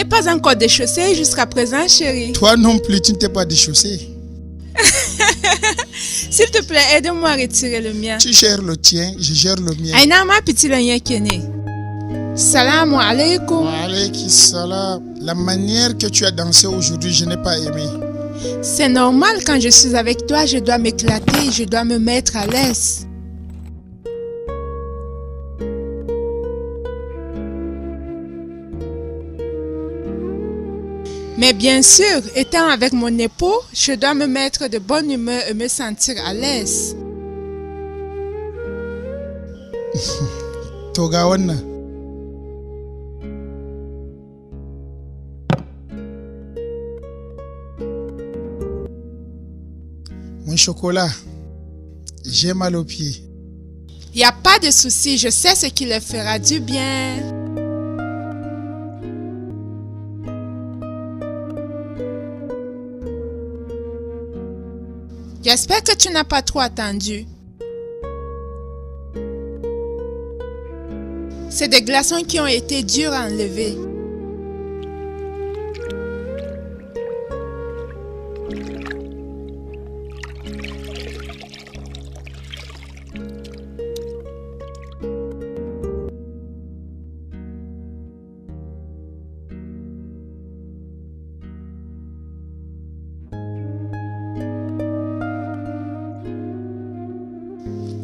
pas encore déchaussé jusqu'à présent, chérie. Toi non plus, tu ne t'es pas déchaussé. S'il te plaît, aide-moi à retirer le mien. Tu gères le tien, je gère le mien. Aïna ma petit lien kene. Salam alaikum. Wa alayki salam. La manière que tu as dansé aujourd'hui, je n'ai pas aimé. C'est normal, quand je suis avec toi, je dois m'éclater, je dois me mettre à l'aise. Mais bien sûr, étant avec mon époux, je dois me mettre de bonne humeur et me sentir à l'aise. Toga wannan. Mon chocolat, j'ai mal aux pieds. Il n'y a pas de souci, je sais ce qui leur fera du bien. J'espère que tu n'as pas trop attendu. C'est des glaçons qui ont été durs à enlever.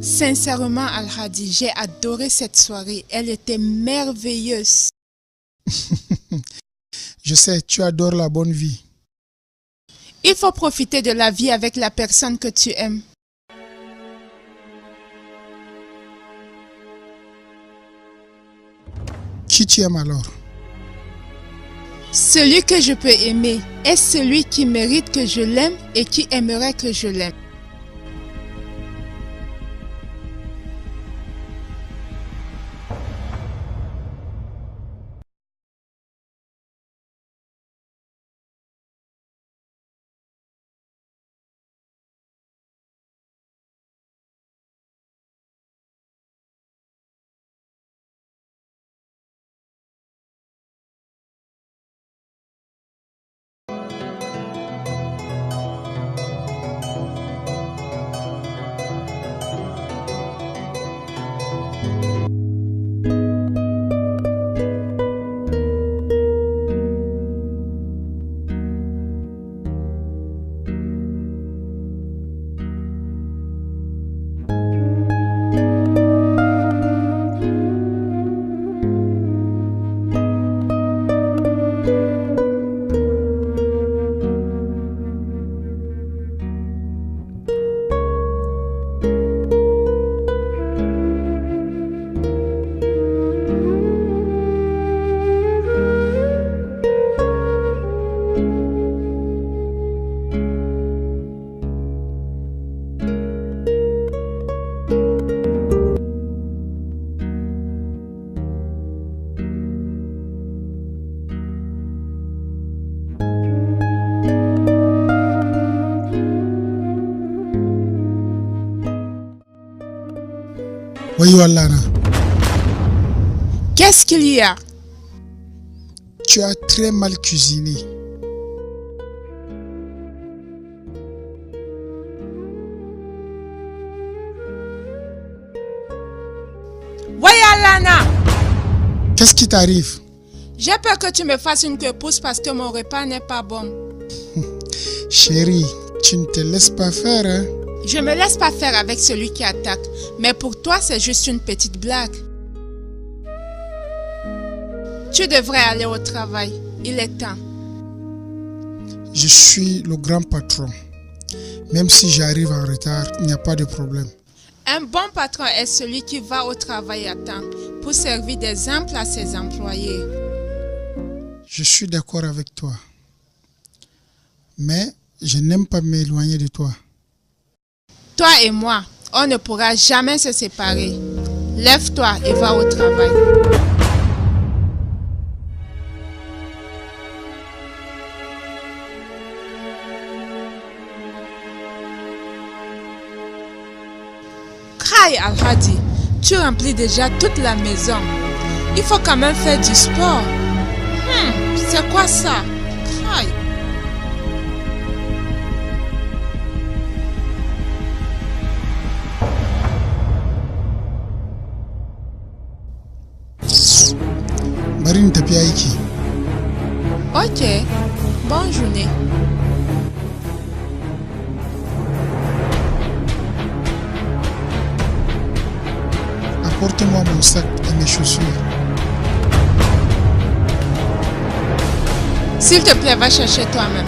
Sincèrement, Al-Hadi, j'ai adoré cette soirée. Elle était merveilleuse. Je sais, tu adores la bonne vie. Il faut profiter de la vie avec la personne que tu aimes. Qui tu aimes alors? Celui que je peux aimer est celui qui mérite que je l'aime et qui aimerait que je l'aime. Oui, Alana. Qu'est-ce qu'il y a? Tu as très mal cuisiné. Wayalana! Qu'est-ce qui t'arrive? J'ai peur que tu me fasses une queue-pousse parce que mon repas n'est pas bon. Chérie, tu ne te laisses pas faire, hein? Je me laisse pas faire avec celui qui attaque. Mais pour toi, c'est juste une petite blague. Tu devrais aller au travail. Il est temps. Je suis le grand patron. Même si j'arrive en retard, il n'y a pas de problème. Un bon patron est celui qui va au travail à temps pour servir d'exemple à ses employés. Je suis d'accord avec toi. Mais je n'aime pas m'éloigner de toi. Toi et moi, on ne pourra jamais se séparer. Lève-toi et va au travail. Kai Al-Hadi, tu remplis déjà toute la maison. Il faut quand même faire du sport. C'est quoi ça? Aïe. Bari ni tafi aiki. Ok, bonne journée. Apporte-moi mon sac et mes chaussures. S'il te plaît, va chercher toi-même.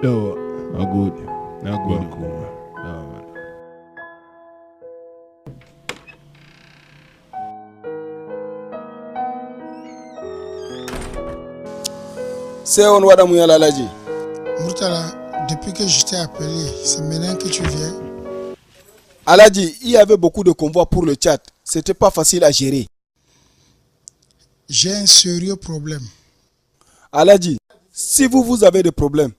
No, not good. Not good. Cool. No, man. C'est on va dans Alhaji. Murtala, depuis que je t'ai appelé, c'est maintenant que tu viens. Alhaji, il y avait beaucoup de convois pour le Tchad. C'était pas facile à gérer. J'ai un sérieux problème. Alhaji, si vous avez des problèmes,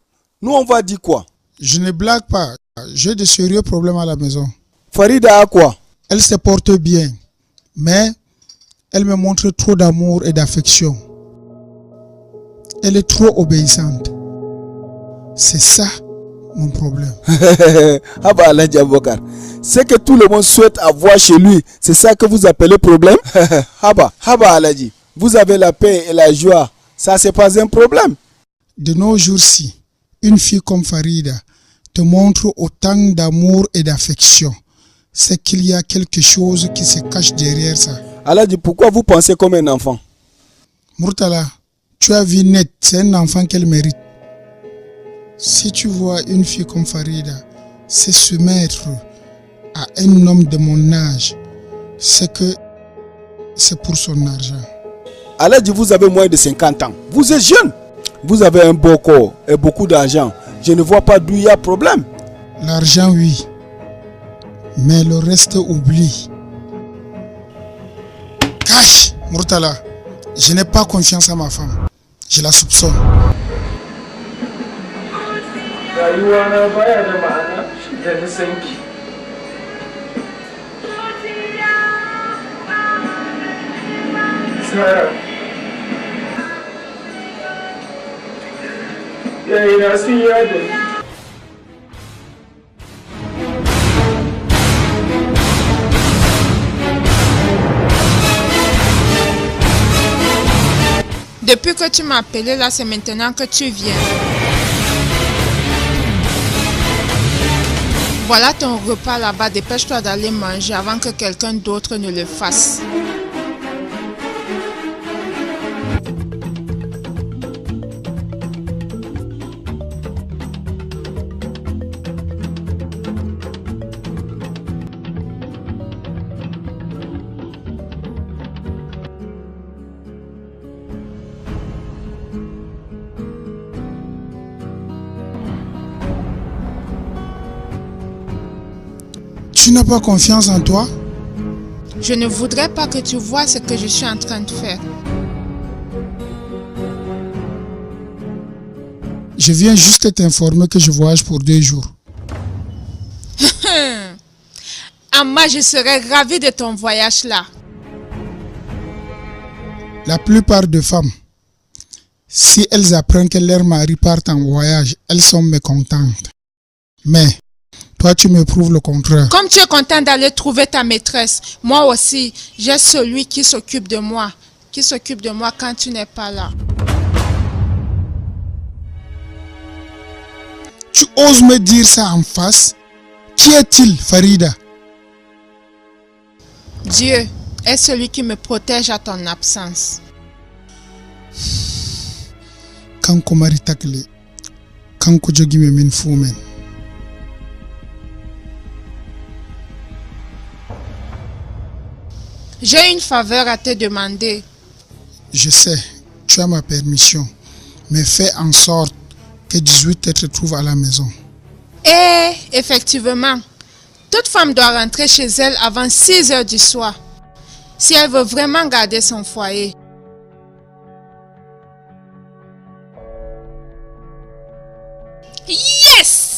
nous on va dire quoi? Je ne blague pas. J'ai de sérieux problèmes à la maison. Farida a quoi? Elle se porte bien, mais elle me montre trop d'amour et d'affection. Elle est trop obéissante. C'est ça mon problème. Ah bah Alhaji Aboubacar, c'est que tout le monde souhaite avoir chez lui. C'est ça que vous appelez problème? Haba Alhaji, vous avez la paix et la joie. Ça c'est pas un problème. De nos jours-ci, une fille comme Farida te montre autant d'amour et d'affection. C'est qu'il y a quelque chose qui se cache derrière ça. Alhaji, pourquoi vous pensez comme un enfant? Murtala, tu as vu net, c'est un enfant qu'elle mérite. Si tu vois une fille comme Farida se soumettre à un homme de mon âge, c'est que c'est pour son argent. Alhaji, vous avez moins de 50 ans. Vous êtes jeune. Vous avez un beau corps et beaucoup d'argent. Je ne vois pas d'où il y a problème. L'argent, oui. Mais le reste, oublie. Cache, Murtala. Je n'ai pas confiance à ma femme. Je la soupçonne. Depuis que tu m'as appelé là, c'est maintenant que tu viens. Voilà ton repas là-bas. Dépêche-toi d'aller manger avant que quelqu'un d'autre ne le fasse. Tu n'as pas confiance en toi? Je ne voudrais pas que tu vois ce que je suis en train de faire. Je viens juste t'informer que je voyage pour 2 jours. Amma, je serais ravie de ton voyage là. La plupart des femmes, si elles apprennent que leur mari part en voyage, elles sont mécontentes. Mais toi, tu me prouves le contraire. Comme tu es content d'aller trouver ta maîtresse, moi aussi, j'ai celui qui s'occupe de moi. Qui s'occupe de moi quand tu n'es pas là. Tu oses me dire ça en face? Qui est-il, Farida? Dieu est celui qui me protège à ton absence. kanko mari takle, kanko jogi me min fu men. J'ai une faveur à te demander. Je sais, tu as ma permission, mais fais en sorte que 18 te retrouve à la maison. Et effectivement, toute femme doit rentrer chez elle avant 6 heures du soir, si elle veut vraiment garder son foyer. Yes!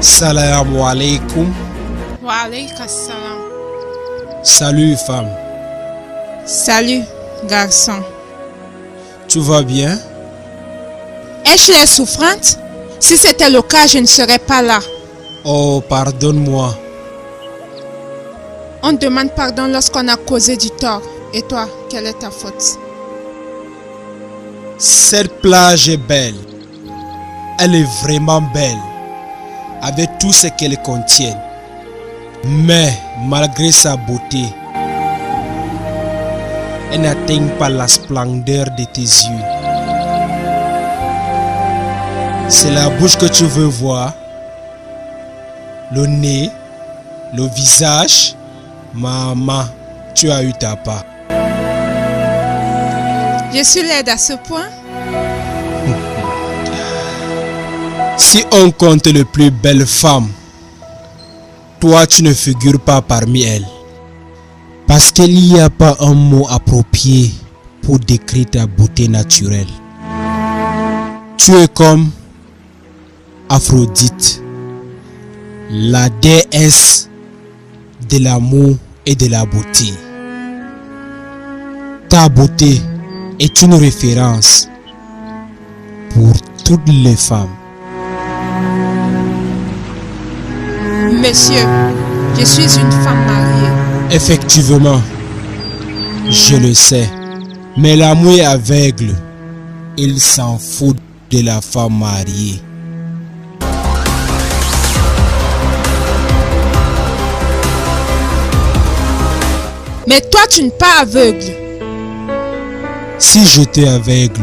Salam alaikum. Wa alayka salam. Salut femme. Salut, garçon. Tu vas bien? Ai-je l'air souffrante? Si c'était le cas, je ne serais pas là. Oh, pardonne-moi. On demande pardon lorsqu'on a causé du tort. Et toi, quelle est ta faute? Cette plage est belle. Elle est vraiment belle, avec tout ce qu'elle contient. Mais malgré sa beauté, elle n'atteint pas la splendeur de tes yeux. C'est la bouche que tu veux voir, le nez, le visage. Maman, tu as eu ta part. Je suis laide à ce point? Si on compte les plus belles femmes, toi tu ne figures pas parmi elles. Parce qu'il n'y a pas un mot approprié pour décrire ta beauté naturelle. Tu es comme Aphrodite, la déesse de l'amour et de la beauté. Ta beauté est une référence pour toutes les femmes. Monsieur, je suis une femme mariée. Effectivement, je le sais, mais l'amour est aveugle. Il s'en fout de la femme mariée. Mais toi, tu n'es pas aveugle. Si j'étais aveugle,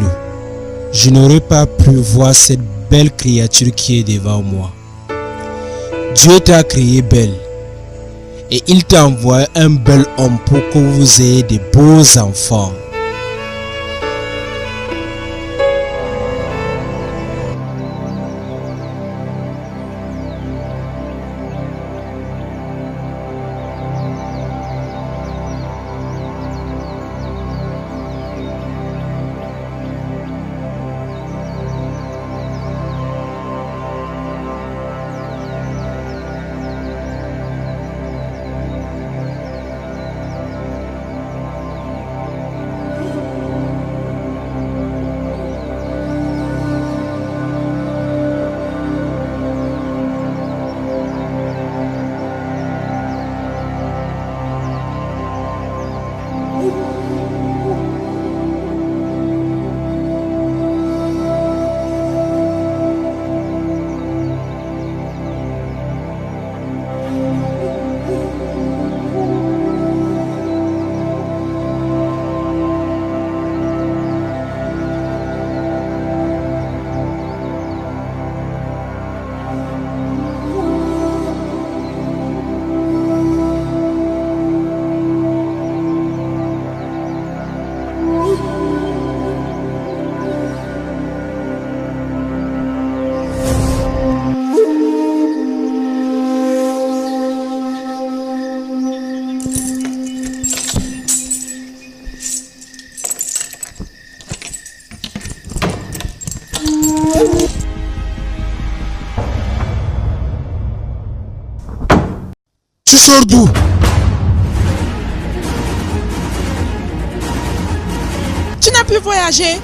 je n'aurais pas pu voir cette belle créature qui est devant moi. Dieu t'a créé belle et il t'a envoyé un bel homme pour que vous ayez de beaux enfants. sors d'où? Tu n'as plus voyagé?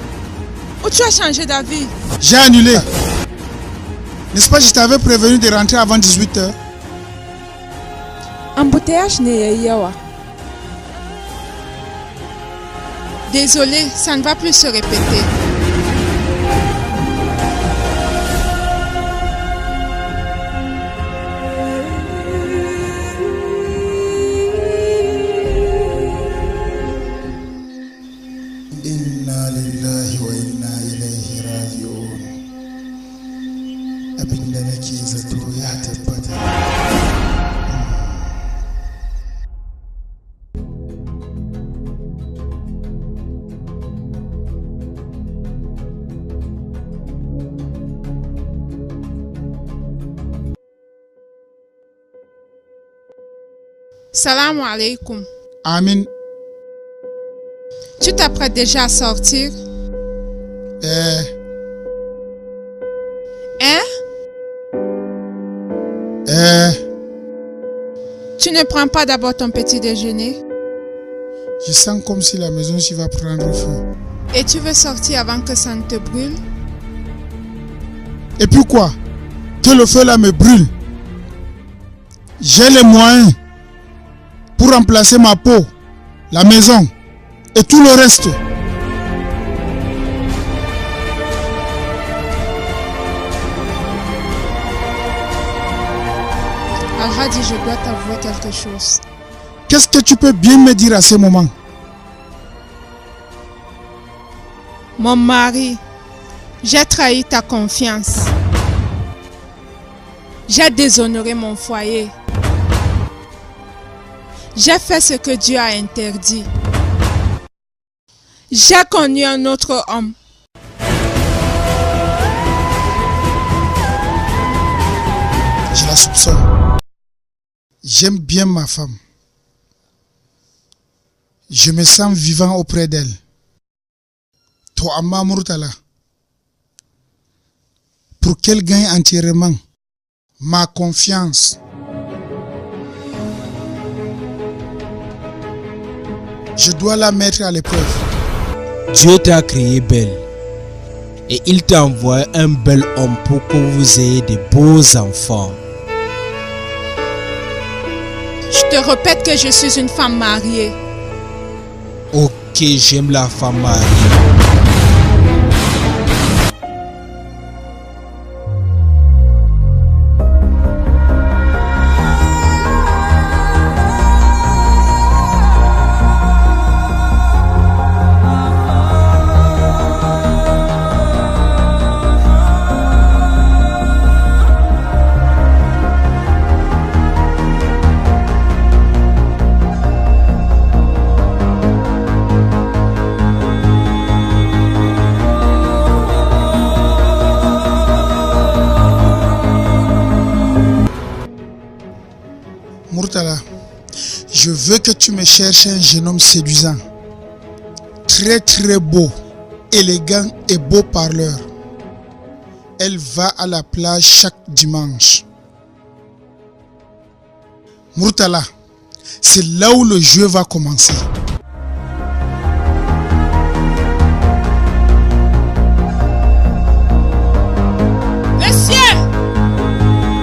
Ou tu as changé d'avis? J'ai annulé. N'est-ce pas, je t'avais prévenu de rentrer avant 18h? Embouteillage n'est yawa. Désolé, ça ne va plus se répéter. Inna lillahi wa inna ilaihi raji'un. Abinda nake zato ya tabbata. Salam alaikum. Amin. Tu t'apprêtes déjà à sortir? Hein? Tu ne prends pas d'abord ton petit déjeuner? Je sens comme si la maison s'y va prendre feu. Et tu veux sortir avant que ça ne te brûle? Et puis quoi? Que le feu là me brûle. J'ai les moyens pour remplacer ma peau, la maison et tout le reste. Al-Hadi, je dois t'avouer quelque chose. Qu'est-ce que tu peux bien me dire à ce moment? Mon mari, j'ai trahi ta confiance. J'ai déshonoré mon foyer. J'ai fait ce que Dieu a interdit. J'ai connu un autre homme. Je la soupçonne. J'aime bien ma femme. Je me sens vivant auprès d'elle. To amma Murtala, pour qu'elle gagne entièrement ma confiance, je dois la mettre à l'épreuve. Dieu t'a créé belle et il t'a envoyé un bel homme pour que vous ayez de beaux enfants. Je te répète que je suis une femme mariée. Ok, j'aime la femme mariée. Murtala, je veux que tu me cherches un jeune homme séduisant, très très beau, élégant et beau parleur. Elle va à la plage chaque dimanche. Murtala, c'est là où le jeu va commencer. Monsieur!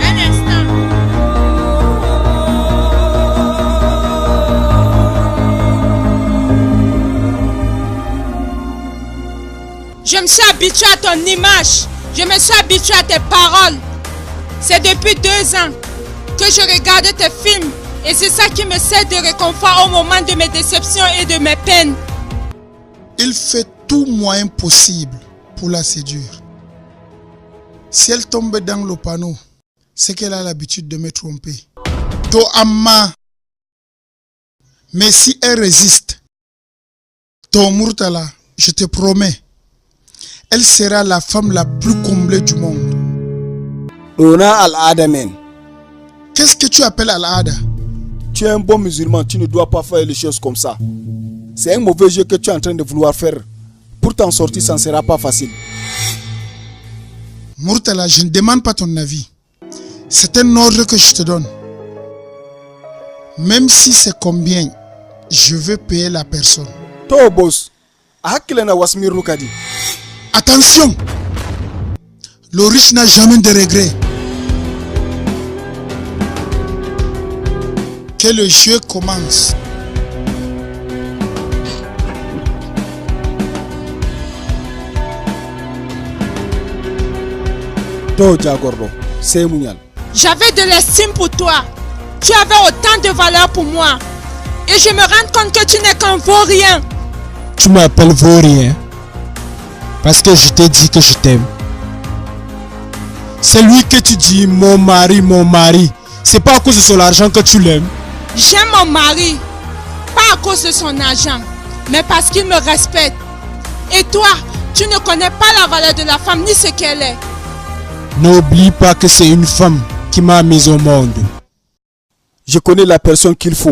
Un instant. Je me suis habitué à ton image. Je me suis habitué à tes paroles. C'est depuis 2 ans que je regarde tes films et c'est ça qui me sert de réconfort au moment de mes déceptions et de mes peines. Il fait tout moyen possible pour la séduire. Si elle tombe dans le panneau, c'est qu'elle a l'habitude de me tromper. To amma. Mais si elle résiste, ton Murtala, je te promets, elle sera la femme la plus comblée du monde. Dona Al-Ada, men. Qu'est-ce que tu appelles Al-Ada? Tu es un bon musulman, tu ne dois pas faire les choses comme ça. C'est un mauvais jeu que tu es en train de vouloir faire. Pour t'en sortir, ça ne sera pas facile. Murtala, je ne demande pas ton avis. C'est un ordre que je te donne. Même si c'est combien, je veux payer la personne. To boss, ahakilena wasmir nukadi. Attention! Le riche n'a jamais de regrets. Que le jeu commence. To Jagordo, c'est Mounial. J'avais de l'estime pour toi. Tu avais autant de valeur pour moi. Et je me rends compte que tu n'es qu'un vaurien. Tu m'appelles vaurien parce que je t'ai dit que je t'aime. C'est lui que tu dis mon mari, mon mari. C'est pas à cause de son argent que tu l'aimes. J'aime mon mari, pas à cause de son argent, mais parce qu'il me respecte. Et toi, tu ne connais pas la valeur de la femme ni ce qu'elle est. N'oublie pas que c'est une femme qui m'a mise au monde. Je connais la personne qu'il faut.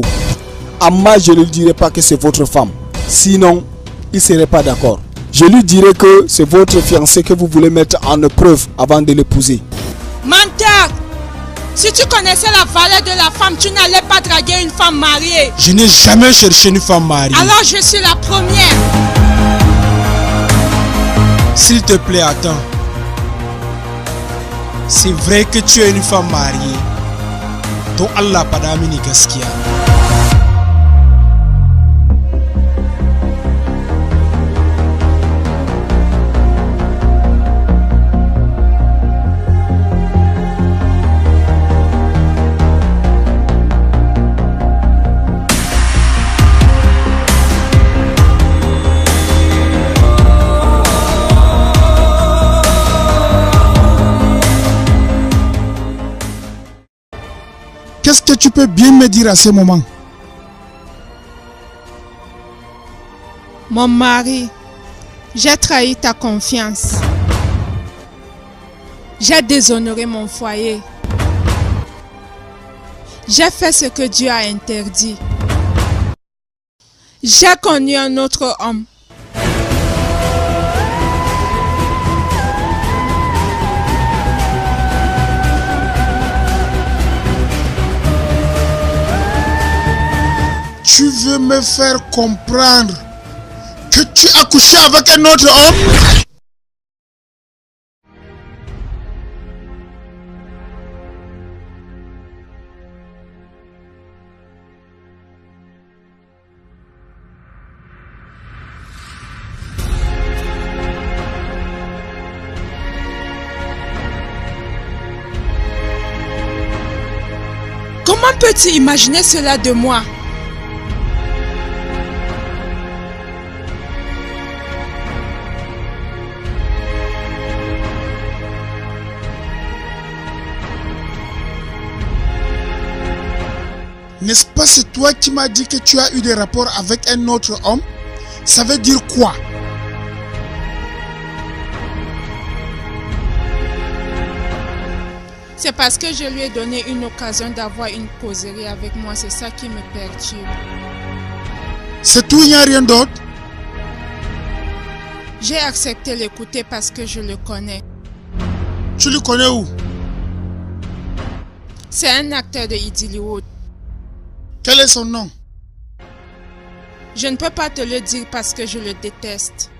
Amma, je ne lui dirai pas que c'est votre femme. Sinon, il ne serait pas d'accord. Je lui dirai que c'est votre fiancé que vous voulez mettre en épreuve avant de l'épouser. Menteur! Si tu connaissais la valeur de la femme, tu n'allais pas draguer une femme mariée. Je n'ai jamais cherché une femme mariée. Alors je suis la première. S'il te plaît, attends. C'est vrai que tu es une femme mariée. Ton Allah padamini gaskiya. Qu'est-ce que tu peux bien me dire à ce moment? Mon mari, j'ai trahi ta confiance. J'ai déshonoré mon foyer. J'ai fait ce que Dieu a interdit. J'ai connu un autre homme. Tu veux me faire comprendre que tu as couché avec un autre homme? Comment peux-tu imaginer cela de moi? N'est-ce pas c'est toi qui m'as dit que tu as eu des rapports avec un autre homme? Ça veut dire quoi? C'est parce que je lui ai donné une occasion d'avoir une causerie avec moi, c'est ça qui me perturbe. C'est tout, il n'y a rien d'autre? J'ai accepté l'écouter parce que je le connais. Tu le connais où? C'est un acteur de Idillywood. Quel est son nom? Je ne peux pas te le dire parce que je le déteste.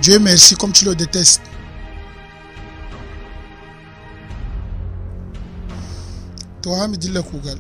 Dieu merci comme tu le détestes. Toi, me dis le Kougal.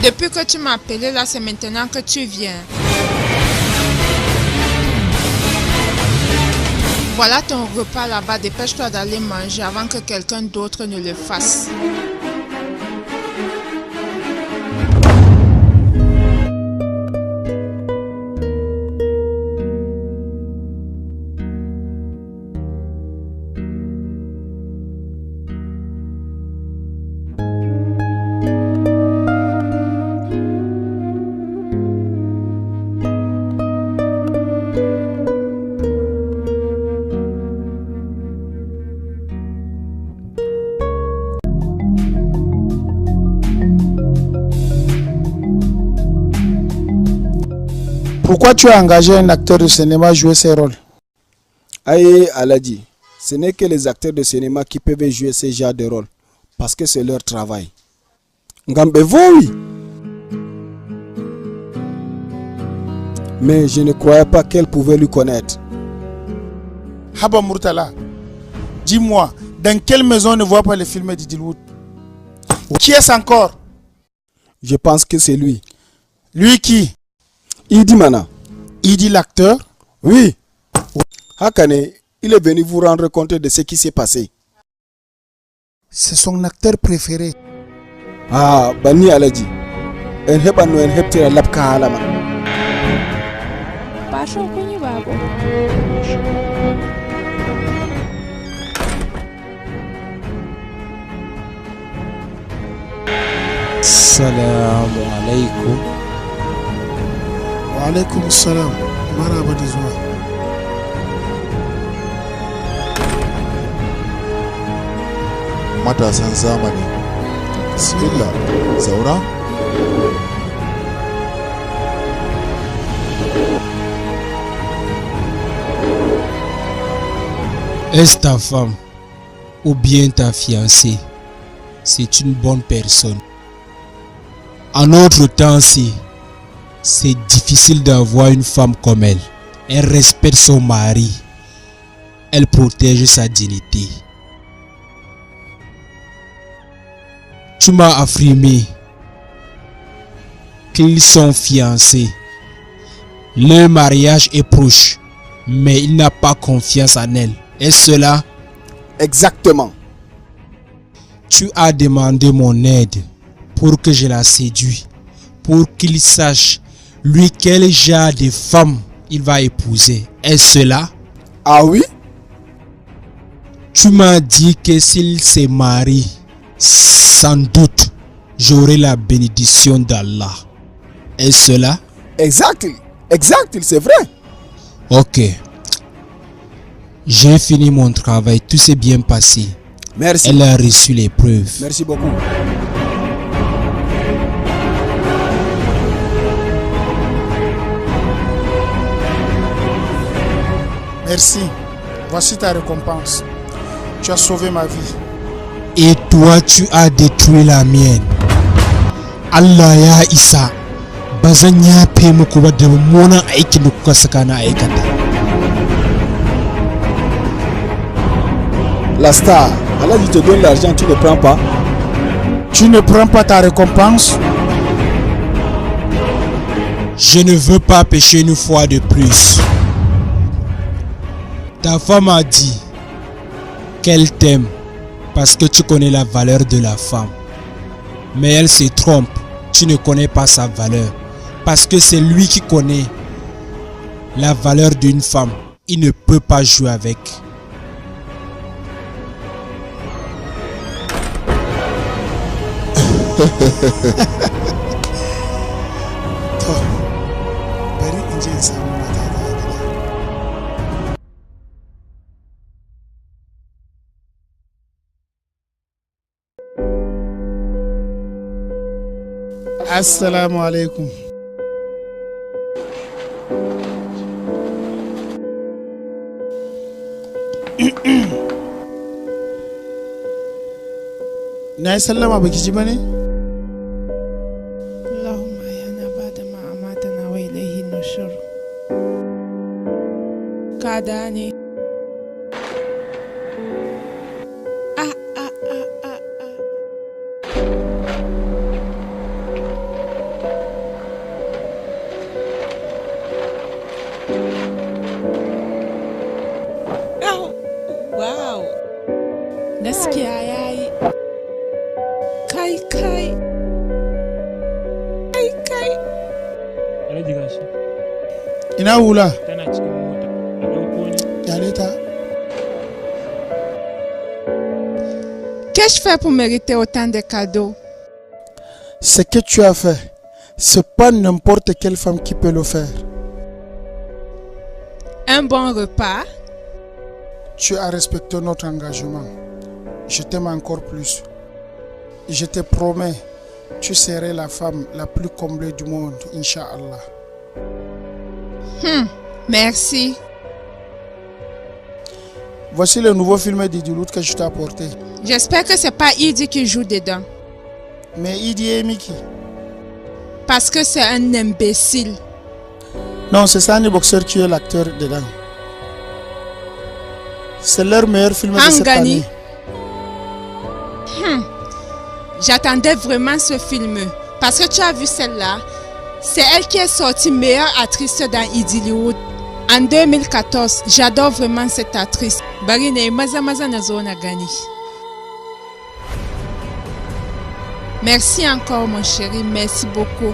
Depuis que tu m'as appelé là, c'est maintenant que tu viens. Voilà ton repas là-bas, dépêche-toi d'aller manger avant que quelqu'un d'autre ne le fasse. Pourquoi tu as engagé un acteur de cinéma à jouer ces rôles? Aïe, Aladji, ce n'est que les acteurs de cinéma qui peuvent jouer ce genre de rôle, parce que c'est leur travail. Ngambevo, oui. Mais je ne croyais pas qu'elle pouvait lui connaître. Haba Murtala, dis-moi, dans quelle maison on ne voit pas les films d'Idilwood? Qui est-ce encore? Je pense que c'est lui. Lui qui? Idi Mana. Idi l'acteur? Oui. Hakane, il est venu vous rendre compte de ce qui s'est passé. C'est son acteur préféré. Ah, Bani Aladji. En hebano en hebtira lapka halama. Pasho kunyi babo. Salamu alaikum. Wa alaikum salam. Maraba da zuwa. Matasan zamani. Bismillah. Zaura. Est-ce ta femme ou bien ta fiancée? C'est une bonne personne. En notre temps-ci, c'est difficile d'avoir une femme comme elle. Elle respecte son mari. Elle protège sa dignité. Tu m'as affirmé qu'ils sont fiancés. Leur mariage est proche, mais il n'a pas confiance en elle. Est-ce cela? Exactement. Tu as demandé mon aide pour que je la séduise, pour qu'il sache, lui, quel genre de femme il va épouser. Est-ce cela? Ah oui? Tu m'as dit que s'il se marie, sans doute, j'aurai la bénédiction d'Allah. Est-ce cela? Exact, c'est vrai. Ok. J'ai fini mon travail, tout s'est bien passé. Merci. Elle a reçu les preuves. Merci beaucoup. Merci. Voici ta récompense. Tu as sauvé ma vie. Et toi, tu as détruit la mienne. Allah ya isa. Bazan ya fe muku ba da mummunan aikin da kuka saka na aikata. La star, Allah dit te donne l'argent, tu ne prends pas. Tu ne prends pas ta récompense? Je ne veux pas pécher une fois de plus. Ta femme a dit qu'elle t'aime parce que tu connais la valeur de la femme. Mais elle se trompe, tu ne connais pas sa valeur. Parce que c'est lui qui connaît la valeur d'une femme. Il ne peut pas jouer avec. Bari in je in samu mata ta a gida. Assalamu alaikum. Na yi sallama baki ji ba ne? اللهم أحينا بعد ما أماتنا وإليه النشور. كاداني. Wow. Gaskiya yayi. Kai. Alhaji gashi. Ina hula? Tana cikin mota. A ɗauko ni. Yale ta. Qu'ai-je fait pour mériter autant de cadeaux? Ce que tu as fait, c'est pas n'importe quelle femme qui peut le faire. Un bon repas? Tu as respecté notre engagement. Je t'aime encore plus. Je te promets, tu serais la femme la plus comblée du monde, Inch'Allah. Merci. Voici le nouveau film d'Idi Lut que je t'ai apporté. J'espère que c'est pas Idi qui joue dedans. Mais Idi est Mickey. Parce que c'est un imbécile. Non, c'est Sani Boxer qui est l'acteur dedans. C'est leur meilleur film de cette Hangani. année. J'attendais vraiment ce film. Parce que tu as vu celle-là. C'est elle qui est sortie meilleure actrice dans Idillywood en 2014. J'adore vraiment cette actrice. Barine maza na zona gani. Merci encore mon chéri, merci beaucoup.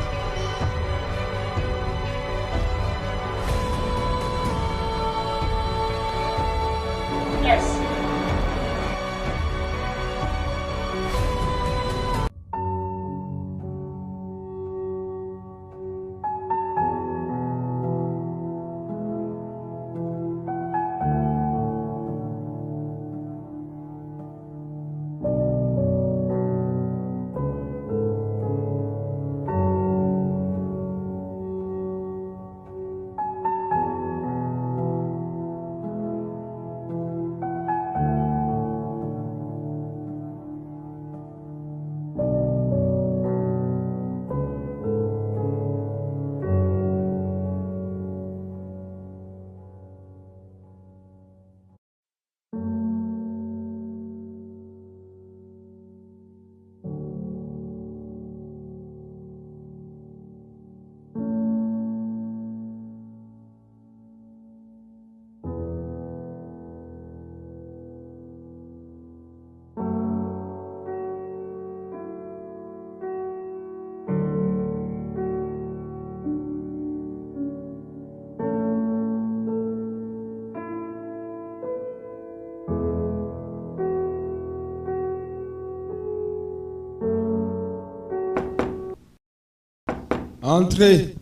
Entrez.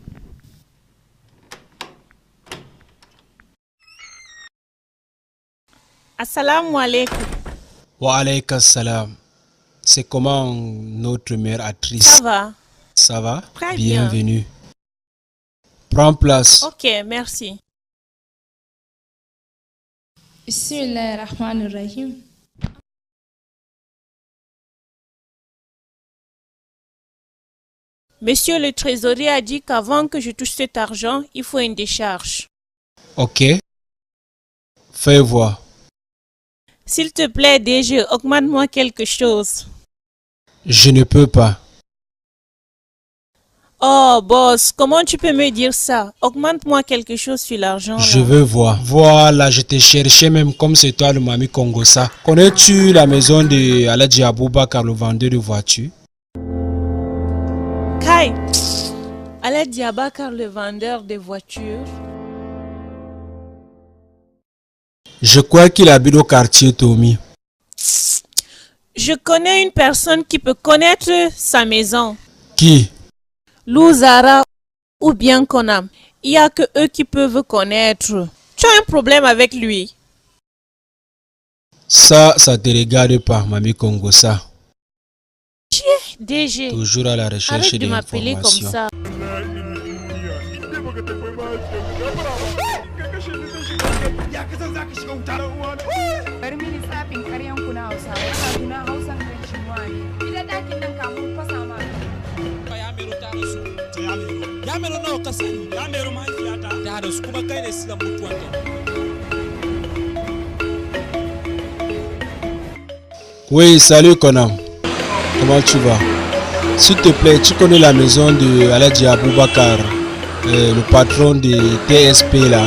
Assalamu alaikum. Wa alayka salam. C'est comment notre mère actrice? Ça va? Ça va? Très bien. Bienvenue. Prends place. Ok, merci. Bismillahirrahmanirrahim. Monsieur le trésorier a dit qu'avant que je touche cet argent, il faut une décharge. Ok. Fais voir. S'il te plaît, DG, augmente-moi quelque chose. Je ne peux pas. Oh, boss, comment tu peux me dire ça? Augmente-moi quelque chose sur l'argent. Je là. veux voir. Voilà, je te cherchais même comme c'est toi le Mami Kongosa. Connais-tu la maison de Aladji Aboubakar, le vendeur de voitures? Kai, Aladji Aboubakar, le vendeur de voitures. Je crois qu'il habite au quartier Tommy. Je connais une personne qui peut connaître sa maison. Qui? Louzara ou bien Konam. Il n'y a que eux qui peuvent connaître. Tu as un problème avec lui? Ça te regarde pas, Mami Kongosa. DG, Toujours à la recherche arrête de m'appeler comme d'informations. ça. Bari mini tsafin karyan ku na Hausawa, kaduna Hausan nan cinwa ne. Ida dakin nan kamun fasa ma. Ya mero ta rasu. Ya mero nawa ka sani? Ya mero mahaifiyata ta rasu kuma kai ne silan mutuwanta. Oui, salut Konam. Comment tu vas? S'il te plaît, tu connais la maison de Aladji Aboubakar, le patron de TSP là?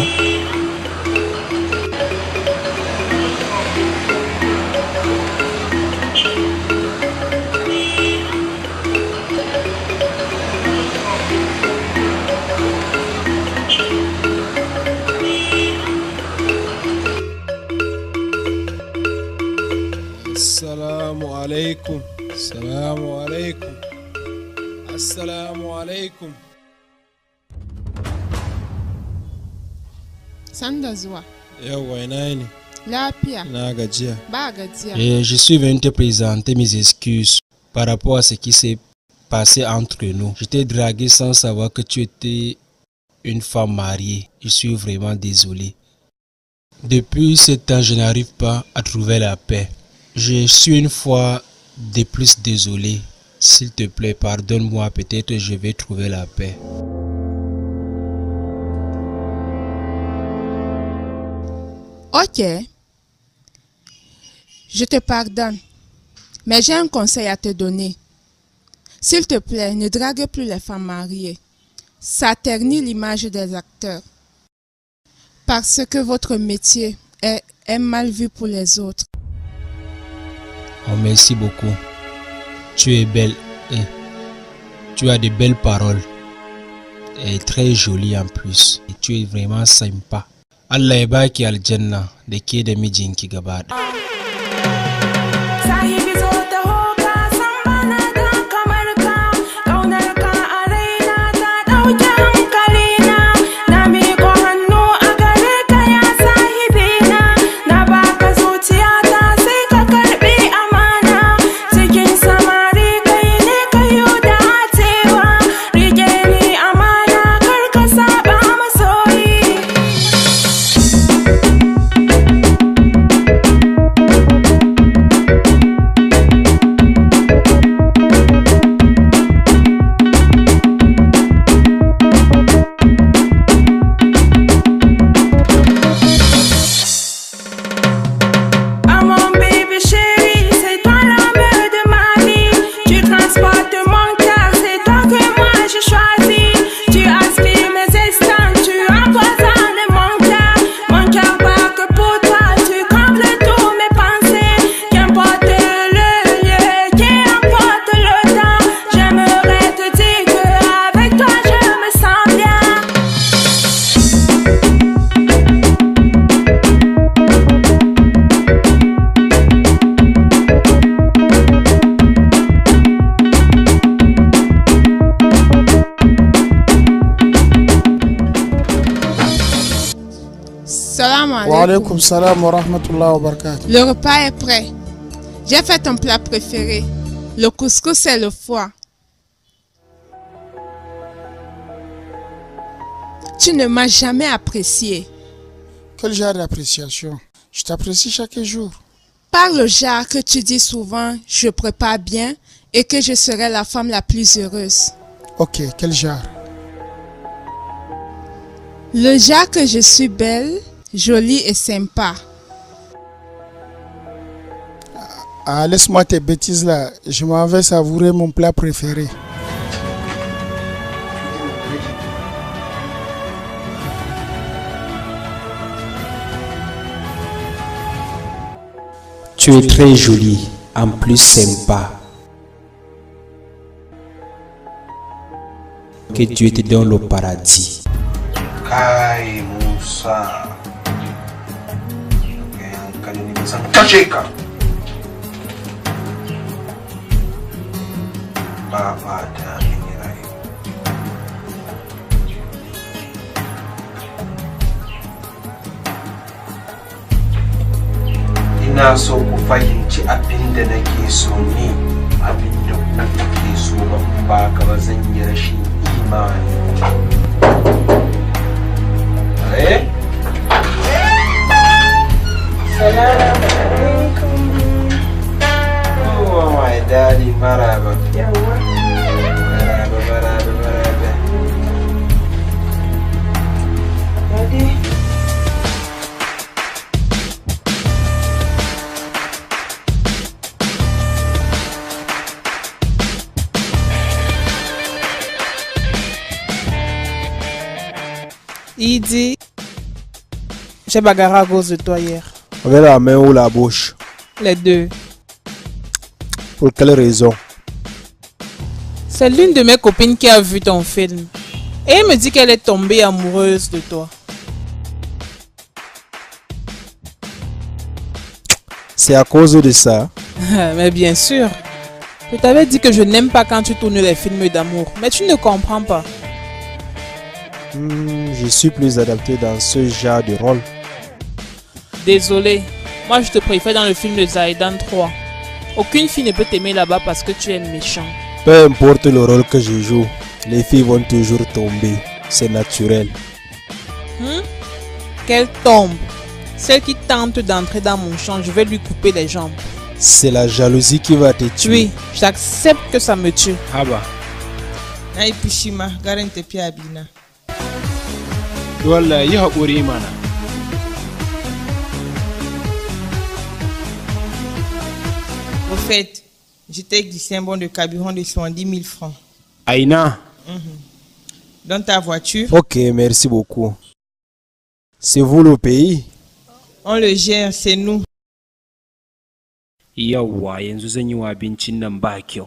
Assalamu alaikum. Assalamu alaikum. Assalamu alaikum. Sanda zuwa. Yawwa ina ne? Lafiya. Na gajiya. Ba gajiya. Je suis venu te présenter mes excuses par rapport à ce qui s'est passé entre nous. Je t'ai dragué sans savoir que tu étais une femme mariée. Je suis vraiment désolé. Depuis ce temps, je n'arrive pas à trouver la paix. Je suis une fois de plus désolé. S'il te plaît, pardonne-moi, peut-être je vais trouver la paix. Ok. Je te pardonne. Mais j'ai un conseil à te donner. S'il te plaît, ne drague plus les femmes mariées. Ça ternit l'image des acteurs. Parce que votre métier est mal vu pour les autres. Oh, merci beaucoup. Tu es belle et tu as de belles paroles. Et très jolie en plus. Et tu es vraiment sympa. Allah ya baki aljanna da ke da mijinki gaba ɗaya. Wa alaikum salam wa rahmatullahi wa barakatuh. Le repas est prêt. J'ai fait ton plat préféré. Le couscous et le foie. Tu ne m'as jamais apprécié. Quel genre d'appréciation? Je t'apprécie chaque jour. Par le genre que tu dis souvent, je prépare bien et que je serai la femme la plus heureuse. Ok, quel genre? Le genre que je suis belle, jolie et sympa. Ah, laisse-moi tes bêtises là. Je m'en vais savourer mon plat préféré. Tu es très jolie, en plus sympa. Que Dieu te donne le paradis. Kai Musa. Baba da rai. Ina so ku fahimci abinda nake so ni, abinda kuke so ba ka ba zan yi rashin imani. Salam alaikum. Oh my daddy, maraba. Maraba. Daddy. Il dit, j'ai bagarré à cause de toi hier. Avec la main ou la bouche? Les deux. Pour quelle raison? C'est l'une de mes copines qui a vu ton film. Et elle me dit qu'elle est tombée amoureuse de toi. C'est à cause de ça? Mais bien sûr. Je t'avais dit que je n'aime pas quand tu tournes les films d'amour. Mais tu ne comprends pas. Je suis plus adapté dans ce genre de rôle. Désolé. Moi je te préfère dans le film de Zaidan 3. Aucune fille ne peut t'aimer là-bas parce que tu es méchant. Peu importe le rôle que je joue, les filles vont toujours tomber. C'est naturel. Qu'elle tombe. Celle qui tente d'entrer dans mon champ, je vais lui couper les jambes. C'est la jalousie qui va te tuer. Oui, j'accepte que ça me tue. Haba. Ai Pishima, garin tafiya bina. Wallahi yi haƙuri mana. Au fait, je t'ai glissé un bon de carburant de 70 000 francs. Aïna. Dans ta voiture. Ok, merci beaucoup. C'est vous le pays? On le gère, c'est nous. Yawwa yanzu zan yi wa abincin nan ba kyau.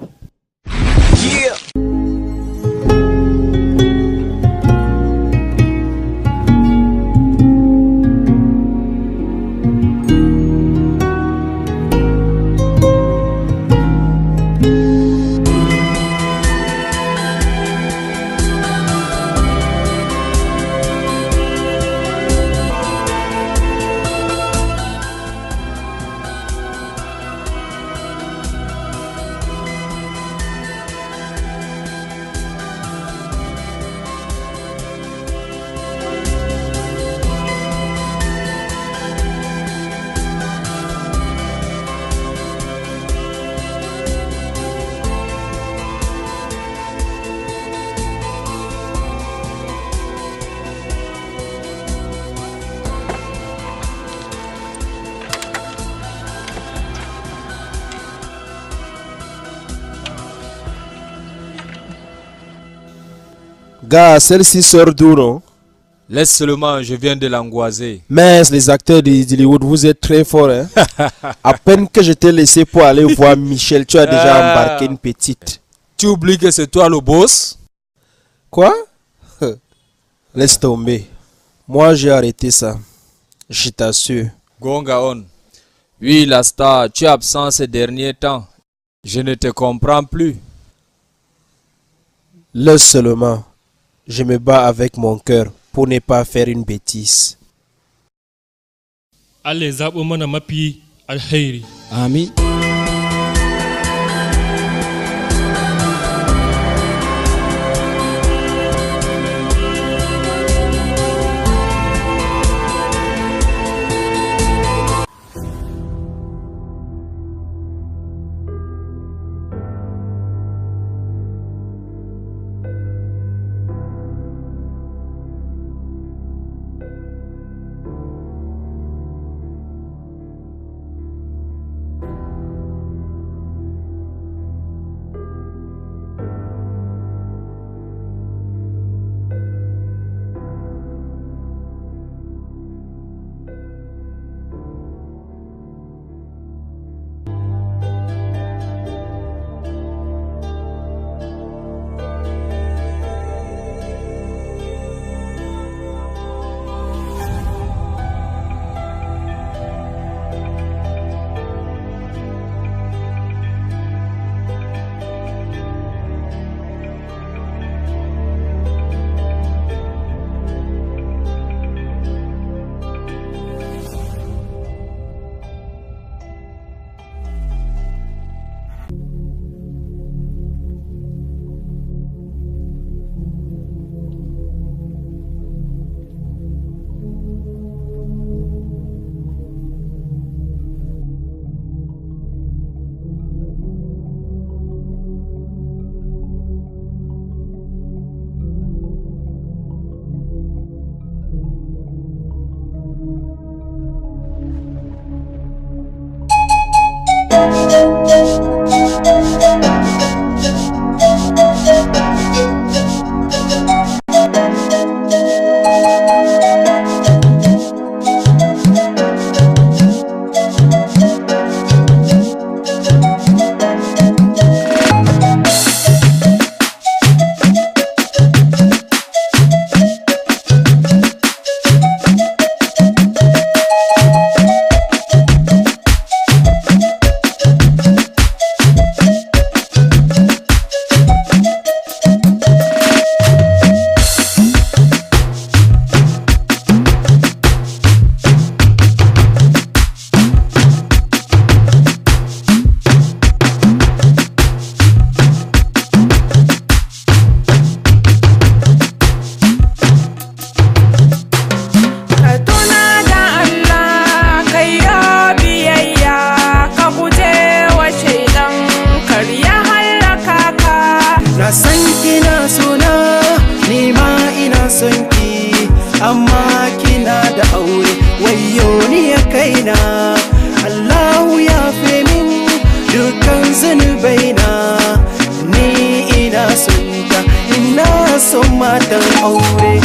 Gars, celle-ci sort d'où, non? Laisse seulement, je viens de l'angoiser. Mais les acteurs d'Hollywood, vous êtes très forts, hein? À peine que je t'ai laissé pour aller voir Michel, tu as déjà embarqué une petite. Tu oublies que c'est toi le boss? Quoi? Laisse tomber. Moi, j'ai arrêté ça. Je t'assure. Gongaon. Oui, la star, tu es absent ces derniers temps. Je ne te comprends plus. Laisse seulement. Je me bats avec mon cœur pour ne pas faire une bêtise. Allah zaɓo mana mafi alheri. Amin. amma kina da aure wayo ni ya kaina Allahu ya fi min dukan zunubaina ni ina son ta ina son matan aure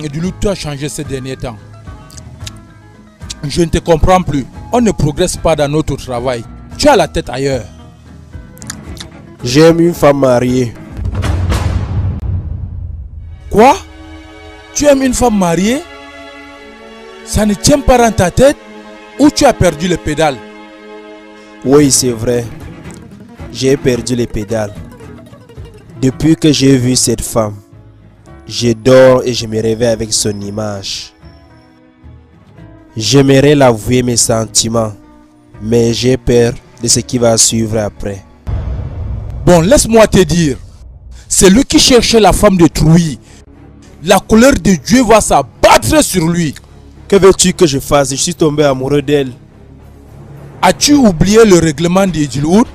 Edilou, tu as changé ces derniers temps. Je ne te comprends plus. On ne progresse pas dans notre travail. Tu as la tête ailleurs. J'aime une femme mariée. Quoi? Tu aimes une femme mariée? Ça ne tient pas dans ta tête? Ou tu as perdu les pédales? Oui, c'est vrai. J'ai perdu les pédales. Depuis que j'ai vu cette femme, je dors et je me réveille avec son image. J'aimerais l'avouer mes sentiments, mais j'ai peur de ce qui va suivre après. Bon, laisse-moi te dire. C'est lui qui cherchait la femme de Trouy. La colère de Dieu va s'abattre sur lui. Que veux-tu que je fasse? Je suis tombé amoureux d'elle. As-tu oublié le règlement d'Edilwood?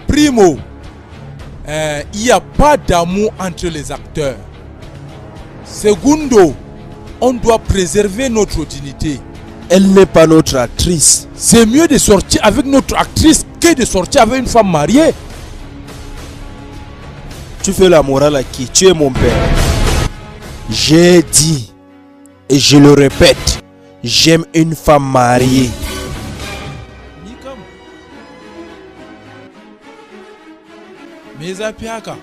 Primo, il n'y a pas d'amour entre les acteurs. Segundo, on doit préserver notre dignité. Elle n'est pas notre actrice. C'est mieux de sortir avec notre actrice que de sortir avec une femme mariée. Tu fais la morale à qui? Tu es mon père. J'ai dit, et je le répète, j'aime une femme mariée. Me zafi haka?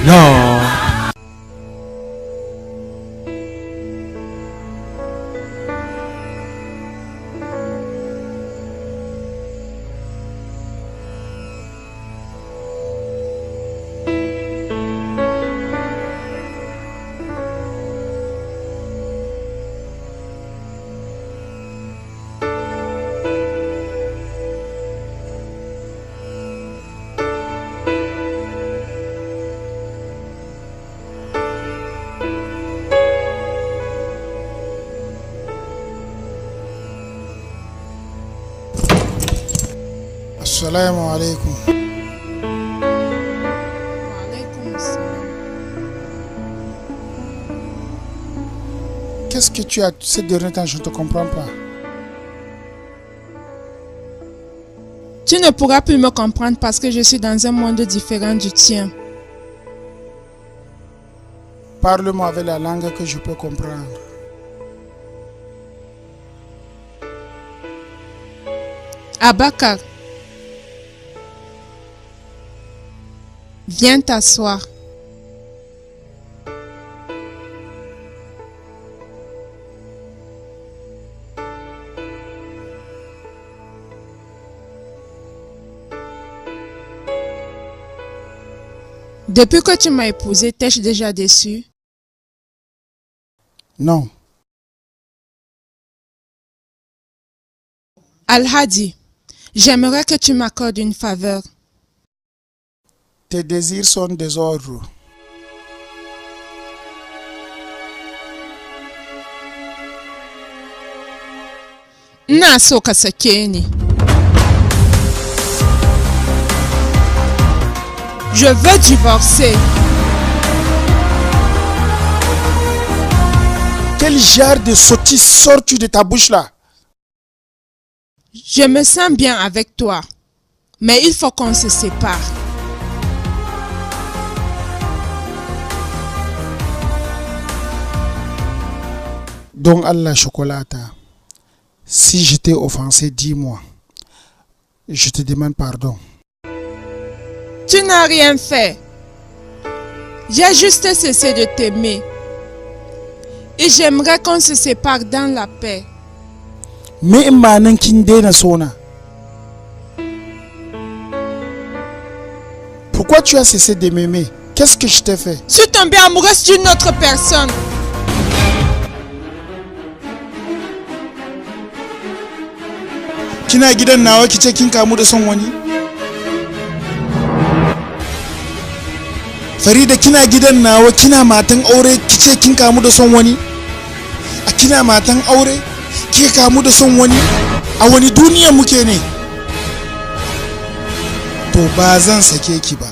Non. Assalamu alaikum. Qu'est-ce que tu as ces derniers temps? Je ne te comprends pas. Tu ne pourras plus me comprendre parce que je suis dans un monde différent du tien. Parle-moi avec la langue que je peux comprendre. Abakar, viens t'asseoir. Depuis que tu m'as épousé, t'es-je déjà déçu? Non. Al-Hadi, j'aimerais que tu m'accordes une faveur. Tes désirs sont des ordres. Nasoka Sakeni. Je veux divorcer. Quel genre de sottise sors-tu de ta bouche là? Je me sens bien avec toi, mais il faut qu'on se sépare. Donc Allah Chocolata, si je t'ai offensé, dis-moi. Je te demande pardon. Tu n'as rien fait. J'ai juste cessé de t'aimer. Et j'aimerais qu'on se sépare dans la paix. Mais maintenant qu'il na sona. Pourquoi tu as cessé de m'aimer? Qu'est-ce que je t'ai fait? Je suis tombée amoureuse d'une autre personne. Kina gidan nawa kice kin kamu da son wani? Farida, kina gidan nawa kina matan aure kice kin kamu da son wani? A kina matan aure kike kamu da son wani? A wani duniya muke ne? To ba zan sake ki ba.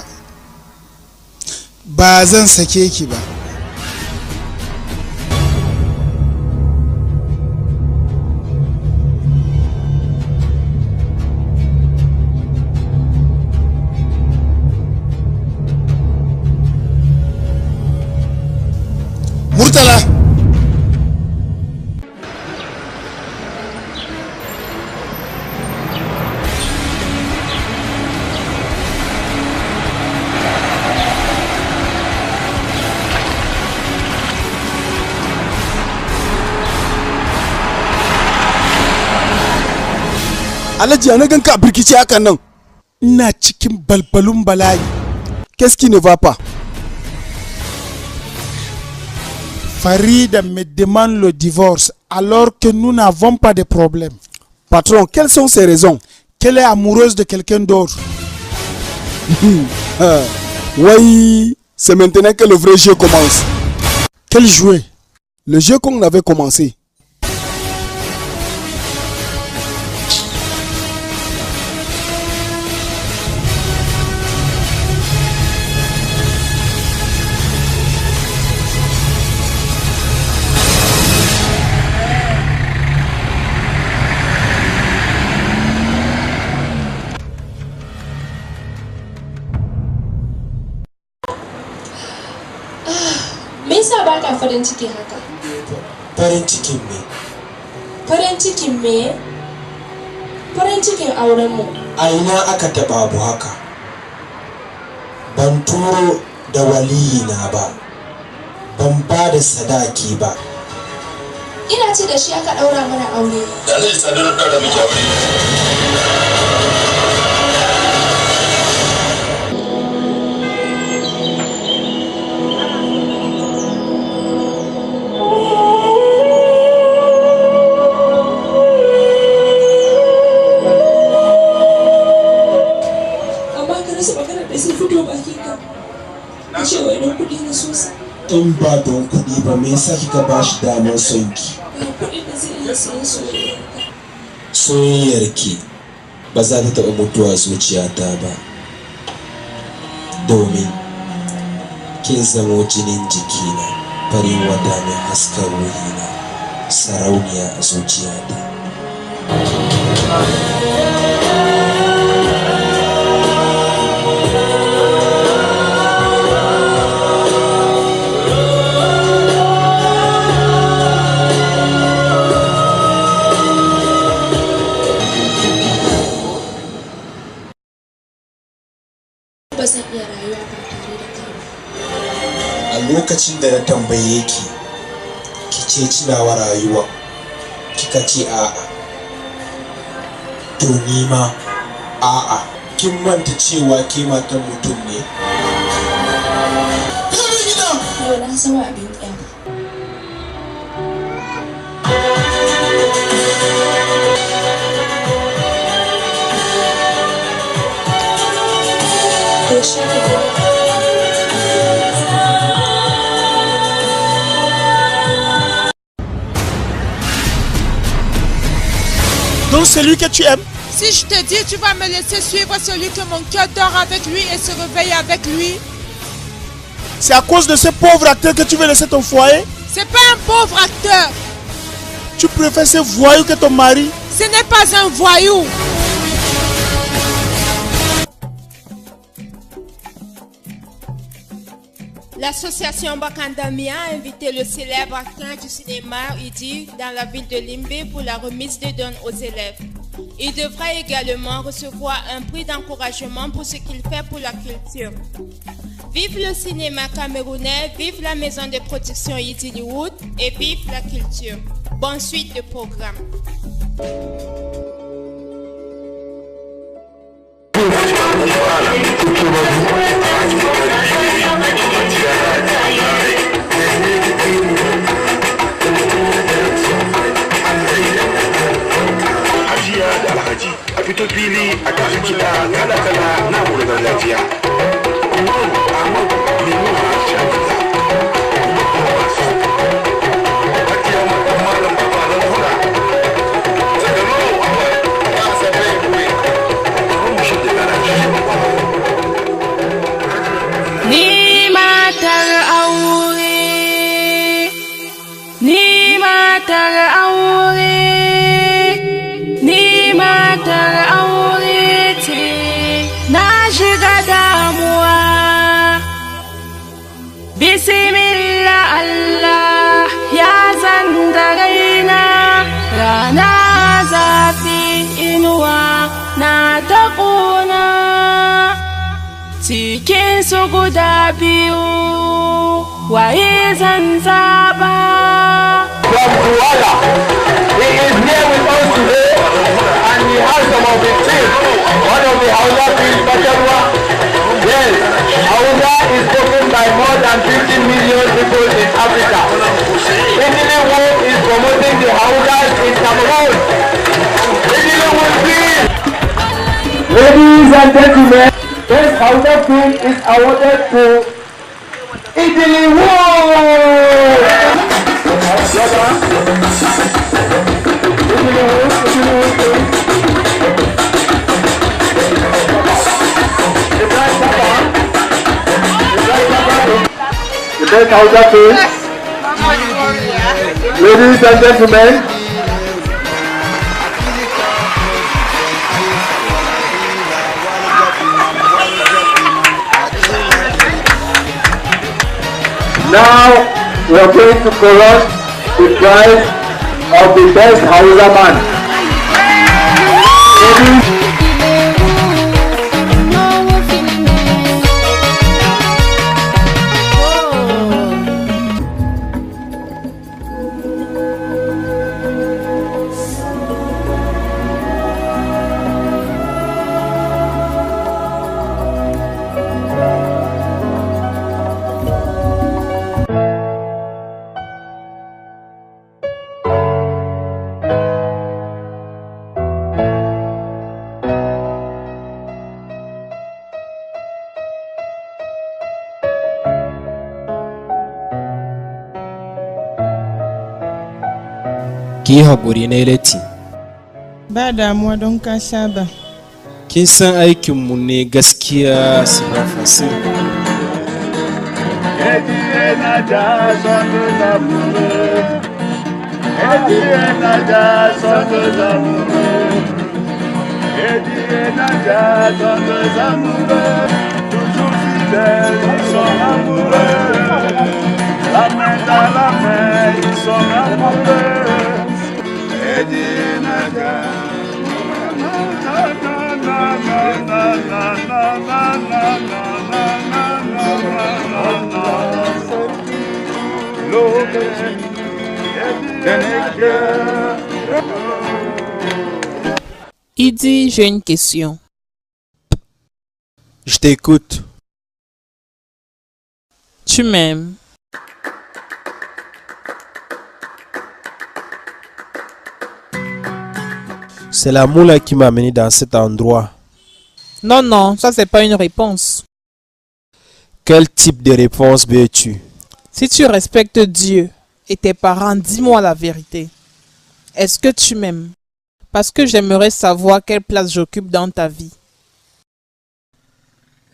Ba zan sake ki ba. Murtala! Alhaji, ana ganka a birkice hakan nan. Ina cikin balbalun bala'i. Qu'est-ce qui ne va pas? Farida me demande le divorce alors que nous n'avons pas de problème. Patron, quelles sont ses raisons? Qu'elle est amoureuse de quelqu'un d'autre. Oui, c'est maintenant que le vrai jeu commence. Quel jeu? Le jeu qu'on avait commencé. Me yasa ba ka farin ciki haka? Farin cikin me? Farin cikin me? Farin cikin auren mu. A ina aka taba abu haka? Ban turo da waliyina ba. Ban ba da sadaki ba. Ina ce da shi aka daura mana aure. Da zai sadar da miki aure. In ba don kuɗi ba me yasa kika ba shi damar son ki? Soyayyar ki ba za ta taɓa mutuwa zuciyata ba, domin kin zamo jinin jikina, farin wata mai haskar ruhina, sarauniya a zuciyata. Lokacin da na tambaye ki, ki ce cinawa rayuwa, kika ce a'a. To ni ma a'a. Kin manta cewa ke matan mutum ne? Yau na zama abin ƙyama. Donc c'est lui que tu aimes? Si je te dis, tu vas me laisser suivre celui que mon cœur dort avec lui et se réveille avec lui. C'est à cause de ce pauvre acteur que tu veux laisser ton foyer? C'est pas un pauvre acteur. Tu préfères ce voyou que ton mari? Ce n'est pas un voyou. L'association Bakandamia a invité le célèbre acteur du cinéma Idi dans la ville de Limbe pour la remise de dons aux élèves. Il devra également recevoir un prix d'encouragement pour ce qu'il fait pour la culture. Vive le cinéma camerounais, vive la maison de production Idiliwood et vive la culture. Bonne suite de programme. A fito fili a tashi kiɗa kala-kala na wuri gargajiya. Ni matar aure, ni matar aure, ni matar aure ce, na shiga damuwa. Bismillah Allah ya san da raina, rana zafi inuwa na ta ƙuna. Cikin su guda biyu, waye zan zaɓa? From Kuala, he is here with us today and he has some of his team. One of the Hausa teams, Bacharwa. Yes, Hausa is spoken by more than 15 million people in Africa. Idiliwood is promoting the Hausas in Cameroon. Idiliwood, please! Ladies and gentlemen, this Hausa film is awarded to Idiliwood! The best Hausa film. Ladies and gentlemen, now we are going to crown the prize of the best Hausa man. Ki haƙuri na latti. Ba damuwa don ka saba. Kin san aikinmu ne gaskiya su na fasil. La main dans la main, ils sont amoureux. Idi, j'ai une question. Je t'écoute. Tu m'aimes? C'est la moula qui m'a amené dans cet endroit. Non, non, ça c'est pas une réponse. Quel type de réponse veux-tu? Si tu respectes Dieu et tes parents, dis-moi la vérité. Est-ce que tu m'aimes? Parce que j'aimerais savoir quelle place j'occupe dans ta vie.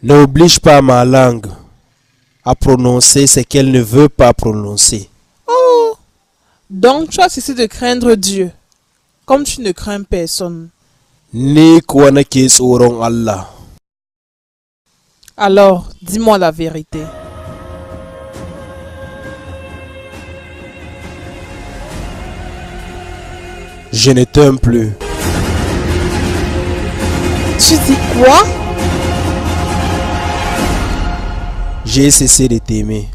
N'oblige pas ma langue à prononcer ce qu'elle ne veut pas prononcer. Oh! Donc tu as cessé de craindre Dieu, comme tu ne crains personne. Ni kuwa nake tsoron Allah. Alors, dis-moi la vérité. Je ne t'aime plus. Tu dis quoi? J'ai cessé de t'aimer.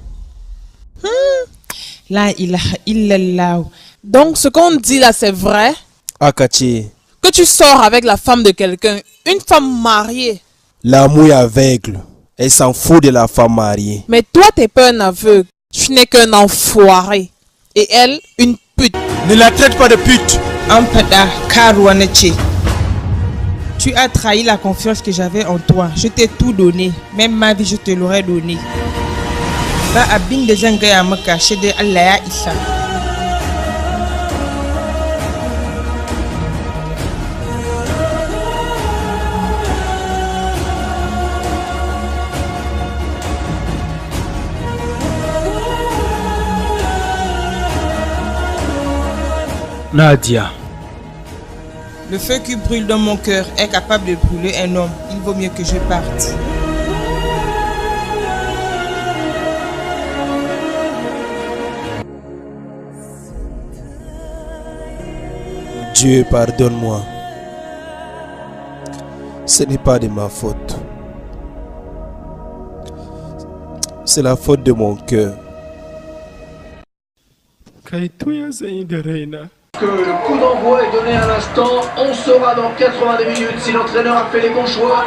La ilaha illallah. Donc ce qu'on dit là c'est vrai? Akachi. Que tu sors avec la femme de quelqu'un, une femme mariée. L'amour est aveugle. Elle s'en fout de la femme mariée. Mais toi t'es pas un aveugle. Tu n'es qu'un enfoiré. Et elle, une pute. Ne la traite pas de pute. Ampada Karouaneche. Tu as trahi la confiance que j'avais en toi. Je t'ai tout donné. Même ma vie, je te l'aurais donné. Ba abin da zan gaya maka shi dai Allah ya isa. Nadia. Le feu qui brûle dans mon cœur est capable de brûler un homme. Il vaut mieux que je parte. Dieu, pardonne-moi. Ce n'est pas de ma faute. C'est la faute de mon cœur. Que le coup d'envoi est donné à l'instant. On saura dans 82 minutes si l'entraîneur a fait les bons choix.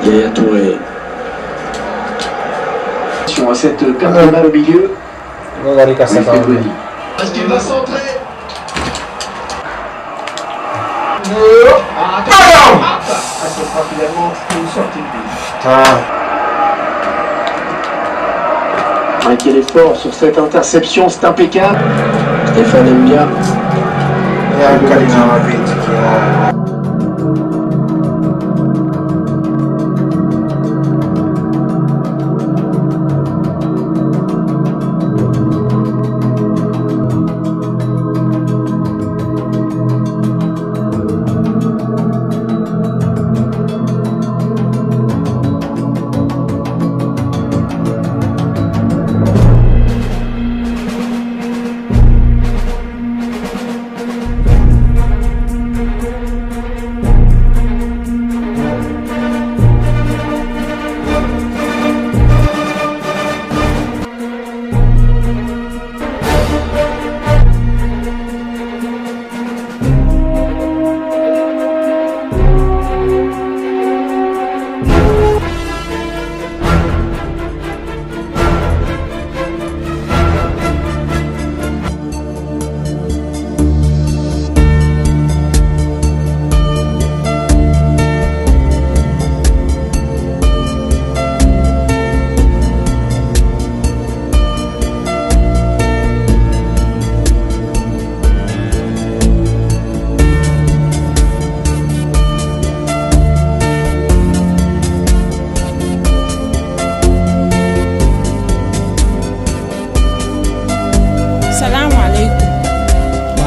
Yaya Touré. À cette carte au milieu. Est-ce qu'il va centrer? Ce sera finalement une sortie de but. Quel effort sur cette interception, c'est impeccable. Stéphane aime bien.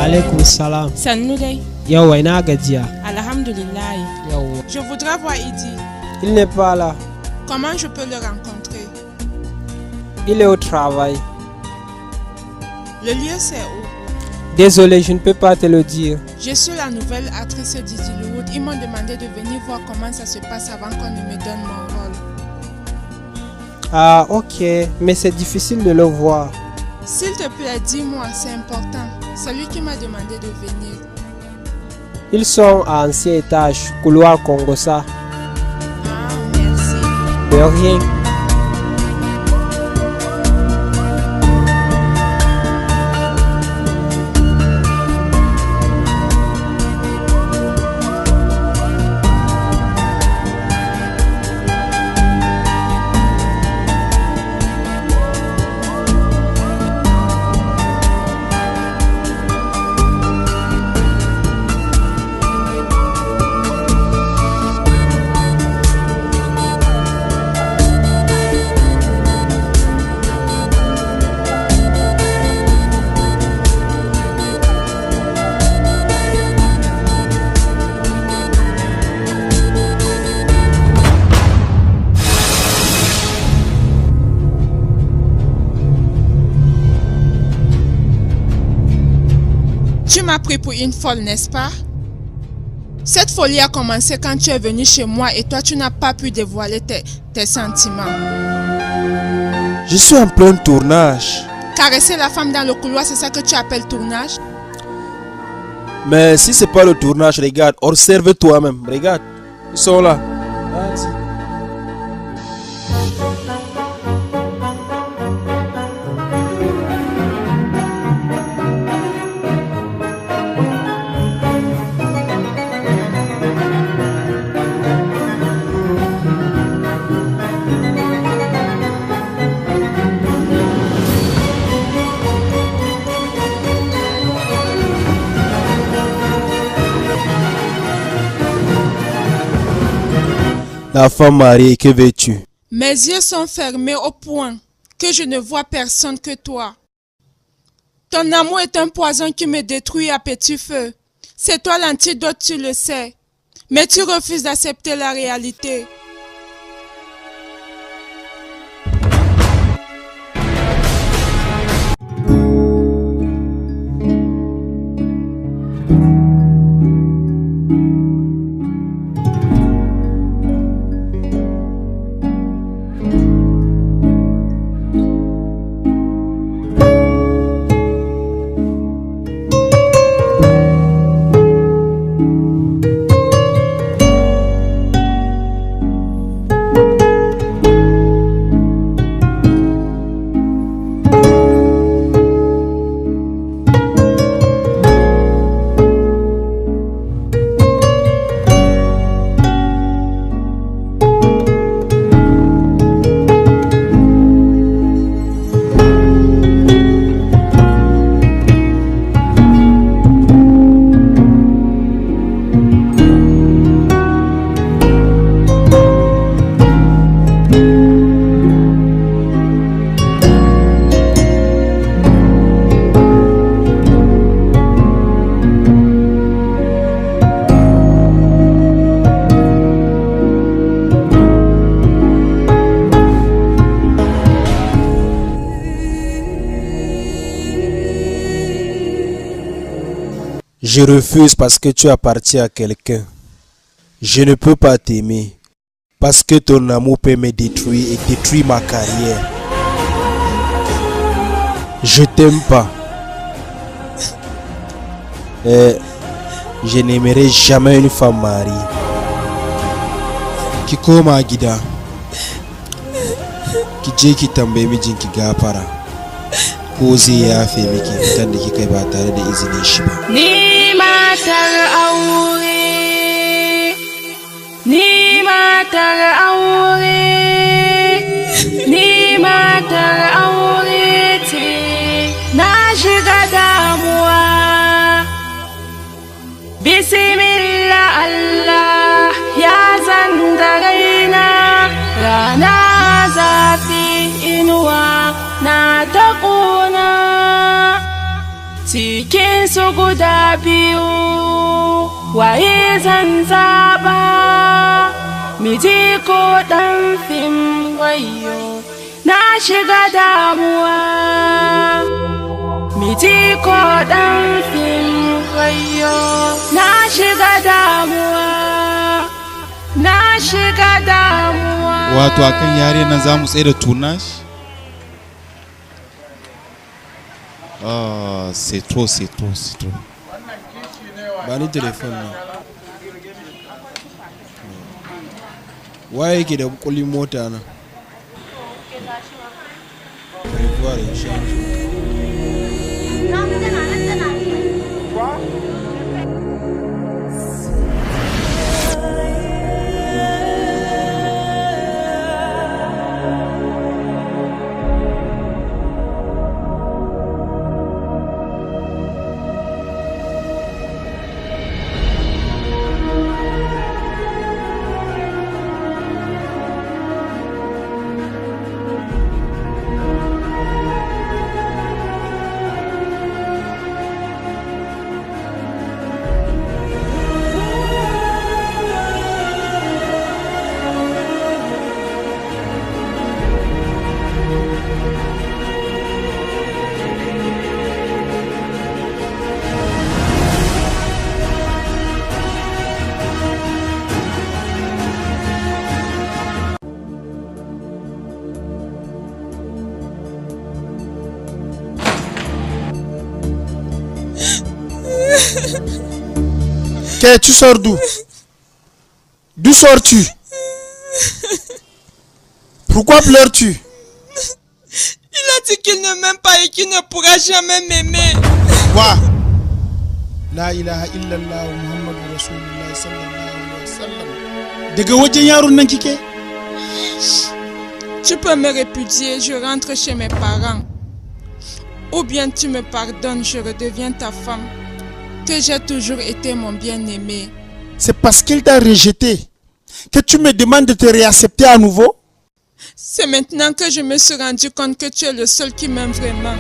Alaikum salam. Sannu dai. Yawa ina gajiya. Alhamdulillah. Yawa. Je voudrais voir Idi. Il n'est pas là. Comment je peux le rencontrer? Il est au travail. Le lieu c'est où? Désolé, je ne peux pas te le dire. Je suis la nouvelle actrice d'Idiliwood. Ils m'ont demandé de venir voir comment ça se passe avant qu'on ne me donne mon rôle. Ah ok, mais c'est difficile de le voir. S'il te plaît, dis-moi, c'est important. C'est lui qui m'a demandé de venir. Ils sont à ancien étage, couloir Congosa. Ah, merci. De rien. Tu m'as pris pour une folle, n'est-ce pas? Cette folie a commencé quand tu es venu chez moi et toi tu n'as pas pu dévoiler tes sentiments. Je suis en plein tournage. Caresser la femme dans le couloir, c'est ça que tu appelles tournage? Mais si c'est pas le tournage, regarde, observe toi-même. Regarde, ils sont là. Vas-y. La femme mariée, que veux-tu? Mes yeux sont fermés au point que je ne vois personne que toi. Ton amour est un poison qui me détruit à petit feu. C'est toi l'antidote, tu le sais. Mais tu refuses d'accepter la réalité. Je refuse parce que tu appartiens à quelqu'un. Je ne peux pas t'aimer parce que ton amour peut me détruire et détruire ma carrière. Je t'aime pas. Et je n'aimerai jamais une femme mariée. Ki koma gida. Ki je ki tambaye mijinki gafara. Ko zai yafe miki fitar da kika ba tare da izinin shi ba. Ni matar aure, ni matar aure, ni matar aure ce, na shiga damuwa. Bismillah Allah ya zanda raina, rana zafi inuwa na ta ƙuna. Cikin su guda biyu, waye zan zaɓa, miji ko ɗan fim wayo, na shiga damuwa. Miji ko ɗan fim wayo, na shiga damuwa, na shiga damuwa. Wato akan yare nan za mu tsaye da tunash? Ah, c'est trop, c'est trop, c'est trop. Bani téléphone nan. Waye yake da kulin mota nan? Revoir et change. Tu sors d'où? D'où sors-tu? Pourquoi pleures-tu? Il a dit qu'il ne m'aime pas et qu'il ne pourra jamais m'aimer. Quoi? La ilaha illallah Muhammadu Rasulullah sallallahu alayhi wa sallam. Daga wajen yaron nan kike? Tu peux me répudier, je rentre chez mes parents. Ou bien tu me pardonnes, je redeviens ta femme. Que j'ai toujours été mon bien-aimé. C'est parce qu'il t'a rejeté que tu me demandes de te réaccepter à nouveau? C'est maintenant que je me suis rendu compte que tu es le seul qui m'aime vraiment.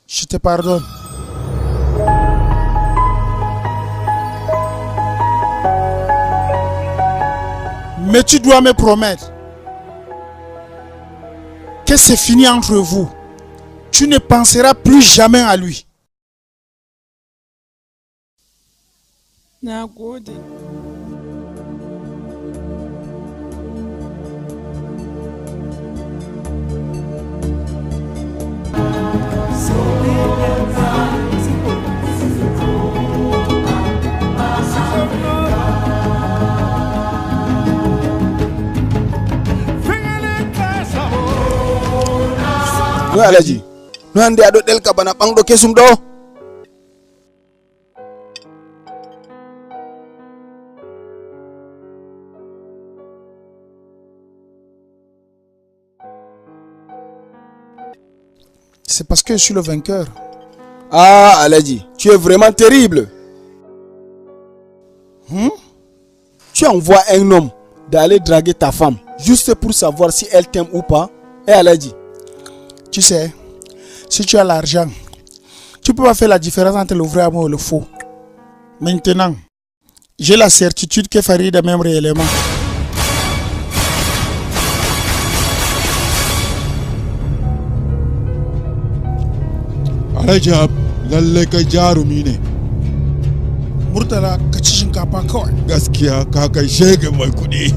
Je te pardonne. Mais tu dois me promettre que c'est fini entre vous. Tu ne penseras plus jamais à lui. Nagode. No Alaji, no hande ado delka bana bangdo kesum do. C'est parce que je suis le vainqueur. Ah Alaji, tu es vraiment terrible. Tu envoies un homme d'aller draguer ta femme juste pour savoir si elle t'aime ou pas. Et Alaji, tu sais, si tu as l'argent, tu peux pas faire la différence entre le vrai amour et le faux. Maintenant, j'ai la certitude que Farida m'aime réellement. Rajab, lalle kai jarumi ne. Murtala ka ci shinkafa kawai. Gaskiya ka kai shege mai kuɗi.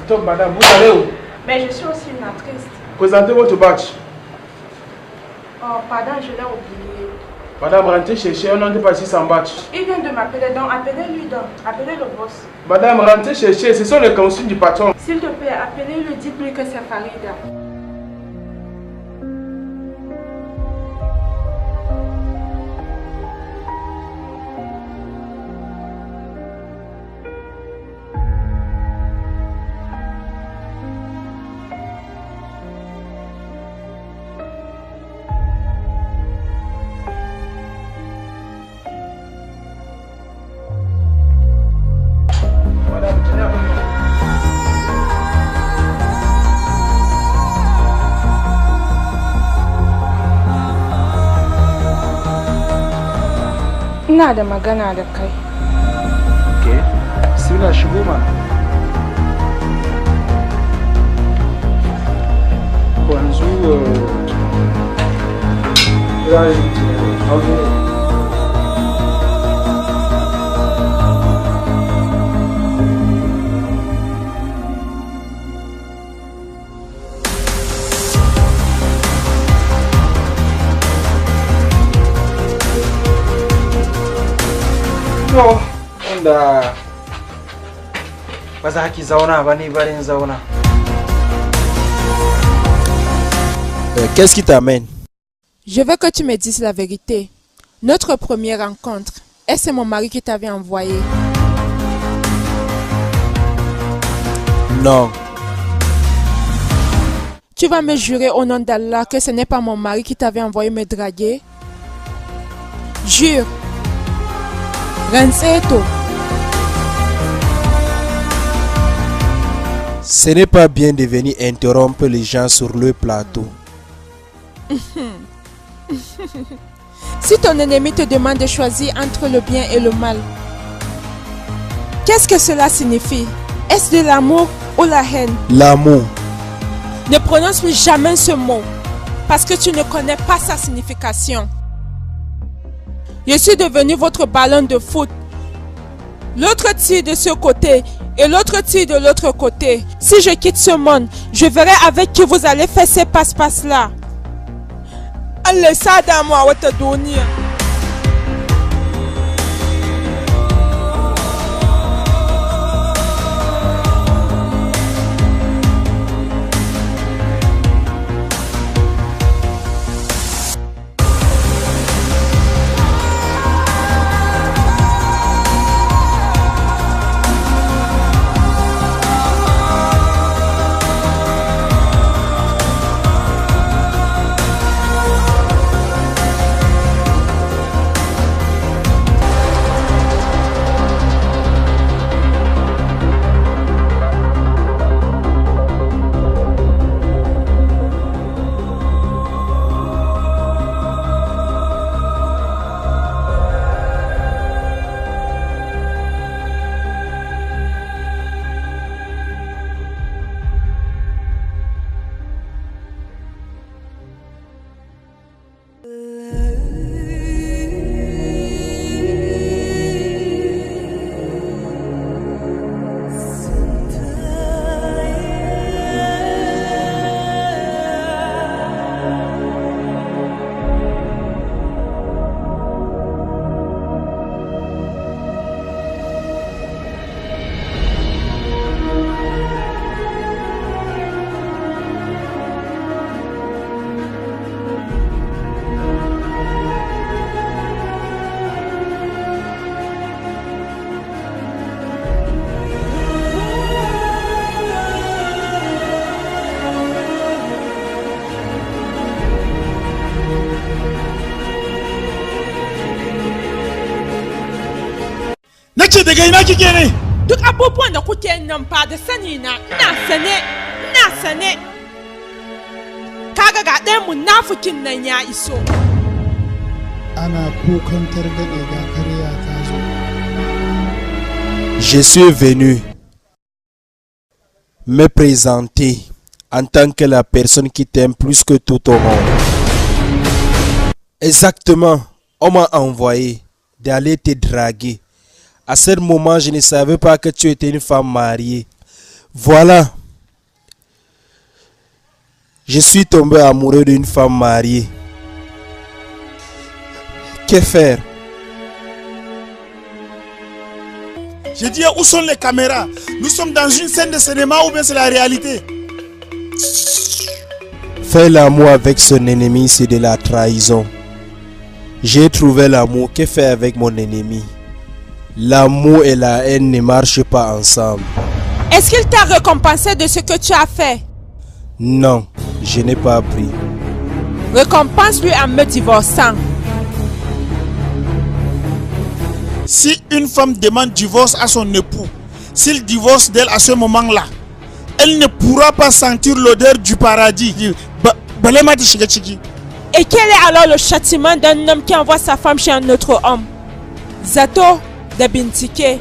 Stop, madame, vous allez où? Mais je suis aussi une actrice. Présentez votre badge. Oh, pardon, je l'ai oublié. Madame, rentrez chercher, on n'entre pas ici sans badge. Il vient de m'appeler, donc appelez-lui donc. Appelez le boss. Madame, rentrez chercher, ce sont les consignes du patron. S'il te plaît, appelez-le, dites-lui que c'est Farida. Ina da magana da kai. Okay. Sila shigo ma. Yanzu wanda ba za ki zauna ba ni barin zauna. Qu'est-ce qui t'amène? Je veux que tu me dises la vérité. Notre première rencontre, est-ce que c'est mon mari qui t'avait envoyé? Non. Tu vas me jurer au nom d'Allah que ce n'est pas mon mari qui t'avait envoyé me draguer? Jure. Renzeto. Ce n'est pas bien de venir interrompre les gens sur le plateau. Si ton ennemi te demande de choisir entre le bien et le mal, qu'est-ce que cela signifie? Est-ce de l'amour ou la haine? L'amour. Ne prononce plus jamais ce mot, parce que tu ne connais pas sa signification. Je suis devenu votre ballon de foot. L'autre tire de ce côté et l'autre tire de l'autre côté. Si je quitte ce monde, je verrai avec qui vous allez faire ces passe-passe-là. Allez, ça dans moi, votre dunia. Nace daga ina kike ne? Duk abubuwan da kuke nan fa da sani na, ina sane. Kaga ga ɗayan munafikin nan ya iso. Ana kukan targaɗe ga karya ta zo. Je suis venu me présenter en tant que la personne qui t'aime plus que tout au monde. Exactement, on m'a envoyé d'aller te draguer. À ce moment, je ne savais pas que tu étais une femme mariée. Voilà. Je suis tombé amoureux d'une femme mariée. Que faire? J'ai dit où sont les caméras? Nous sommes dans une scène de cinéma ou bien c'est la réalité? Faire l'amour avec son ennemi, c'est de la trahison. J'ai trouvé l'amour. Que faire avec mon ennemi? L'amour et la haine ne marchent pas ensemble. Est-ce qu'il t'a récompensé de ce que tu as fait? Non, je n'ai pas appris. Récompense-lui en me divorçant. Si une femme demande divorce à son époux, s'il divorce d'elle à ce moment-là, elle ne pourra pas sentir l'odeur du paradis. Et quel est alors le châtiment d'un homme qui envoie sa femme chez un autre homme? Zato da bincike,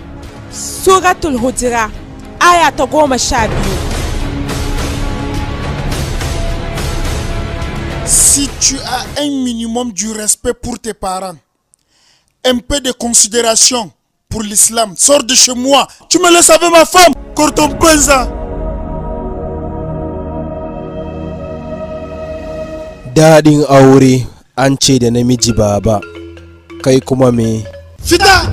Suratul Hudira, aya ta 12. Si tu as un minimum du respect pour tes parents, un peu de considération pour l'islam, sors de chez moi. Tu me laisses avec ma femme. Corton Penza. Daɗin aure an ce da namiji baba, kai kuma me? Fita!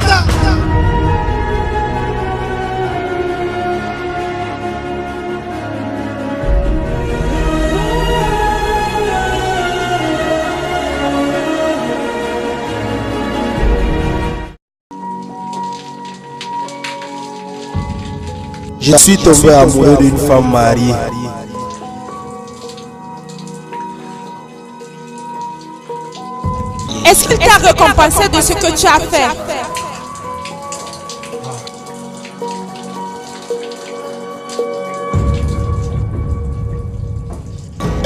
Je suis tombé amoureux d'une femme mariée. Est-ce qu'il t'a récompensé de ce que tu as fait?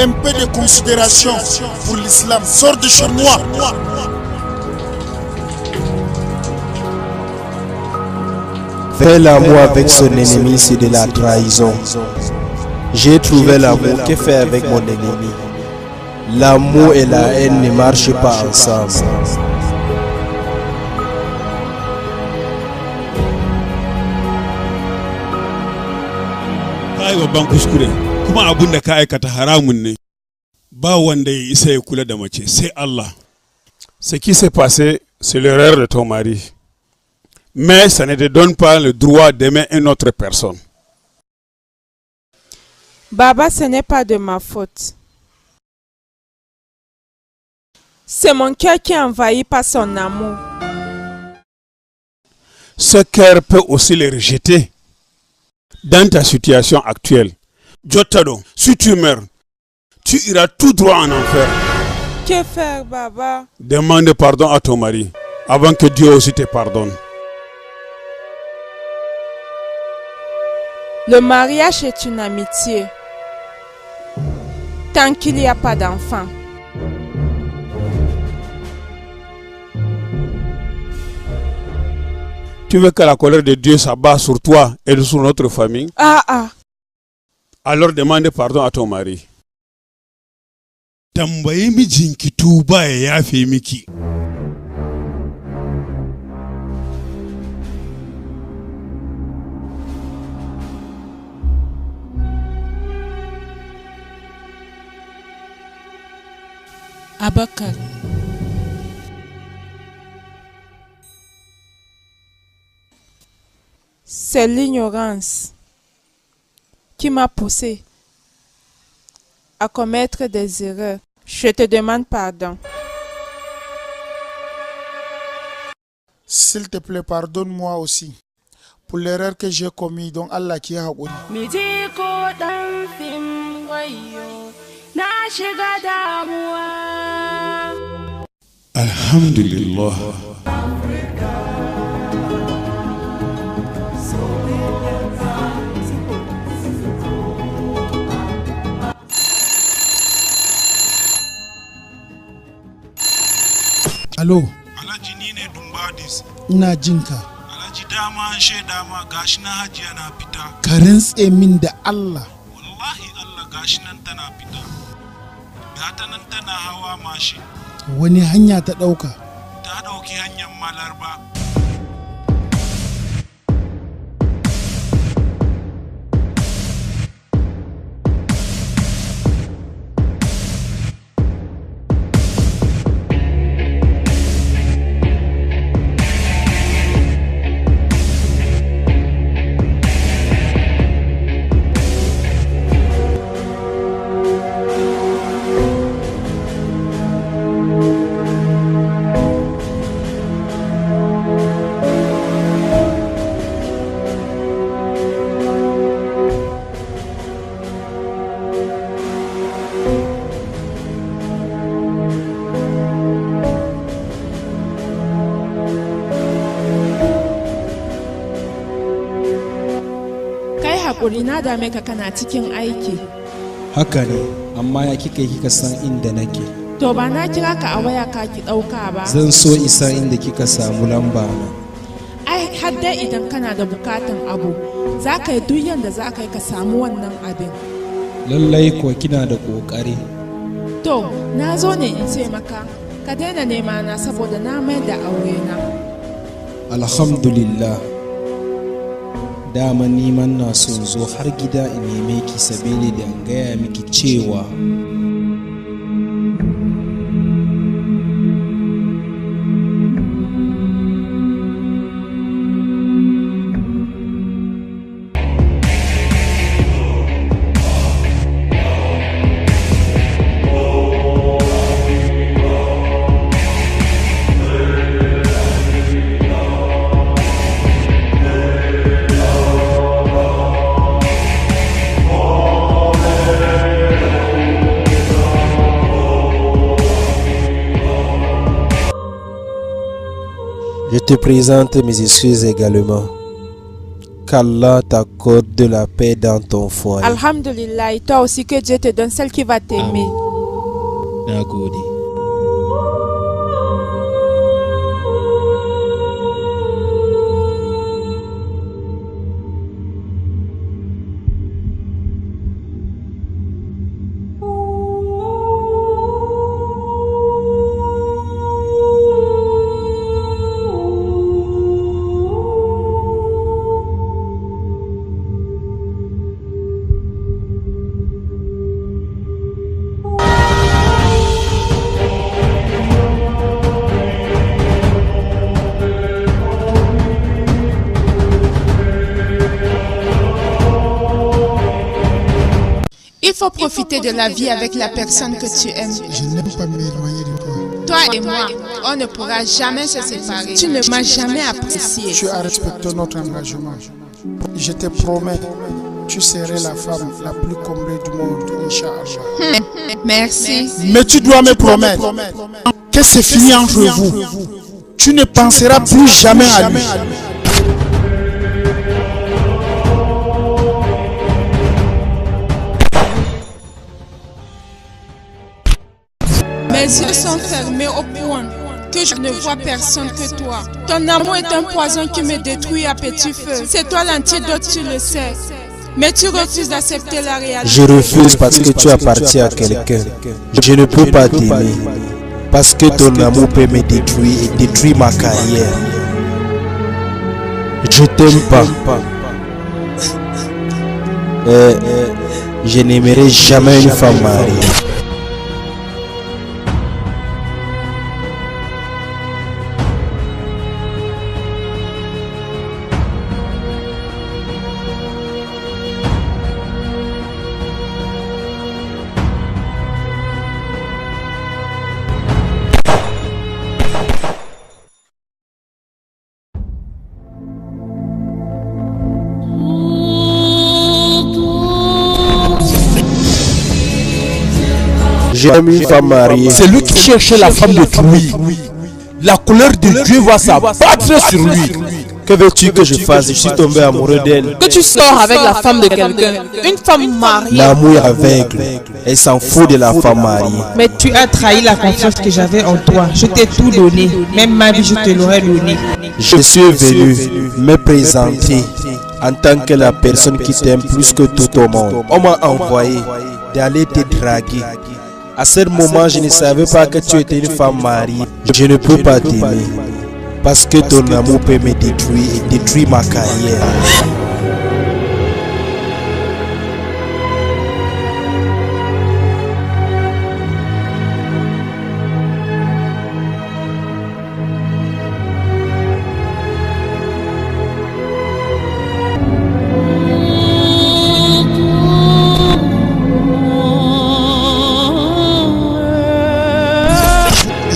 Un peu de considération pour l'islam. Sors de chez moi. Faire l'amour avec son ennemi, c'est de la trahison. J'ai trouvé l'amour. Que faire avec mon ennemi? L'amour et la haine ne marchent pas ensemble. Kai babban kuskure kuma abun da ka aikata haramun ne. Ba wanda ya isa ya kula da mace sai Allah. Ce qui s'est passé, c'est l'erreur de ton mari. Mais ça ne te donne pas le droit d'aimer une autre personne. Baba, ce n'est pas de ma faute. C'est mon cœur qui est envahi par son amour. Ce cœur peut aussi le rejeter. Dans ta situation actuelle, Jotaro, si tu meurs, tu iras tout droit en enfer. Que faire, Baba? Demande pardon à ton mari avant que Dieu aussi te pardonne. Le mariage est une amitié. Tant qu'il n'y a pas d'enfant. Tu veux que la colère de Dieu s'abat sur toi et sur notre famille? Alors demande pardon à ton mari. Tambayi mijinki tuba ya yafe miki. Abakar. C'est l'ignorance qui m'a poussé à commettre des erreurs. Je te demande pardon. S'il te plaît, pardonne-moi aussi pour l'erreur que j'ai commise. Donc Allah qui a haƙuri. Alhamdulillah. Alo. Alhaji ni ne Dumbadis. Ina jinka. Alhaji dama an shaida ma gashi na hajiya na fita. Ka rantse min da Allah. Wallahi Allah gashi nan tana fita. Gata nan tana hawa mashi. Wani hanya ta ɗauka? Ta ɗauki hanyar Malarba. Hakuri na dame ka kana cikin aiki. Haka ne, amma ya kika san inda nake. To ba na kira ka a waya ka ki ɗauka ba. Zan so isa inda kika samu lamba na. Ai har dai idan kana da bukatan abu, za ka yi duk yanda za ka yi ka samu wannan abin. Lallai kuwa kina da ƙoƙari. To, na zo ne in ce maka, ka daina nema na saboda na mai da aure na. Alhamdulillah. Dama niman na son zo har gida in neme ki sabili da in gaya miki cewa te présente mes excuses également. Qu'Allah t'accorde de la paix dans ton foyer. Alhamdulillah, et toi aussi que Dieu te donne celle qui va t'aimer. Nagode. Il faut profiter de la vie avec la personne que tu aimes. Je n'aime pas m'éloigner de toi. Toi et moi, on ne pourra jamais se séparer. Tu ne m'as jamais apprécié. Tu as respecté notre engagement. Je te promets, tu serais la femme la plus comblée du monde, Inch'Allah. Merci. Mais tu dois me promettre que c'est fini entre vous. Tu ne penseras plus jamais à lui. Mes yeux sont fermés au point que je ne vois personne que toi. Ton amour est un poison qui me détruit à petit feu. C'est toi l'antidote, tu le sais. Mais tu refuses d'accepter la réalité. Je refuse parce que tu appartiens à quelqu'un. Je ne peux pas t'aimer parce que ton amour peut me détruire et détruire ma carrière. Je t'aime pas. Je n'aimerai jamais une femme mariée. J'ai une femme mariée. C'est lui qui cherchait la femme détruite. La colère de Dieu va s'abattre sur lui. Que veux-tu que je fasse? Je suis tombé amoureux d'elle. Que tu sors avec la femme de quelqu'un, une femme mariée. L'amour est aveugle. Elle s'en fout de la femme mariée. Mais tu as trahi la confiance que j'avais en toi. Je t'ai tout donné. Même ma vie, je te l'aurais donné. Je suis venu me présenter en tant que la personne qui t'aime plus que tout au monde. On m'a envoyé d'aller te draguer. À ce moment, je ne savais pas que tu étais une femme mariée. Je ne peux pas t'aimer parce que ton amour peut me détruire et détruire ma carrière.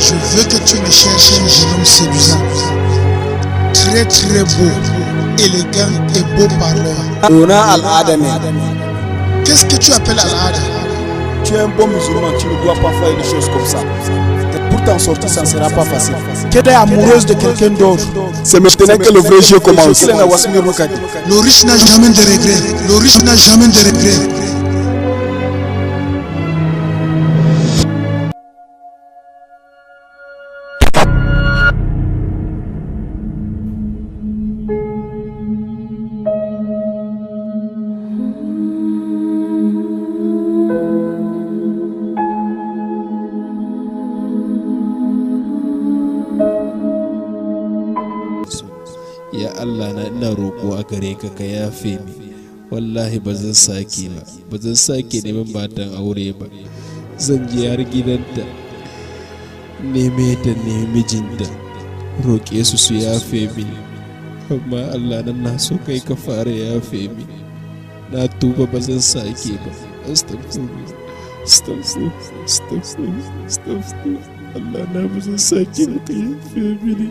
Je veux que tu me cherches un jeune homme séduisant, très très beau, élégant et beau parleur. Qu'est-ce que tu appelles Al-Ada? Tu es un bon musulman, tu ne dois pas faire des choses comme ça. Pour t'en sortir, ça ne sera pas facile. Tu es amoureuse de quelqu'un d'autre. C'est maintenant que le vrai jeu commence. Le riche n'a jamais de regrets. Le riche n'a jamais de regrets. Ya Allah na ina roƙo a gare ka ka yafe mi. Wallahi ba zan sake ba. Ba zan sake neman matan aure ba. Zan je har gidanta. Neme ta nemi mijinta. Roƙe su su yafe mini. Amma Allah nan na so kai ka fara yafe mini. Na tuba ba zan sake ba. Astaghfirullah. Astaghfirullah. Astaghfirullah. Astaghfirullah. Allah na ba zan sake ba ka yafe mini.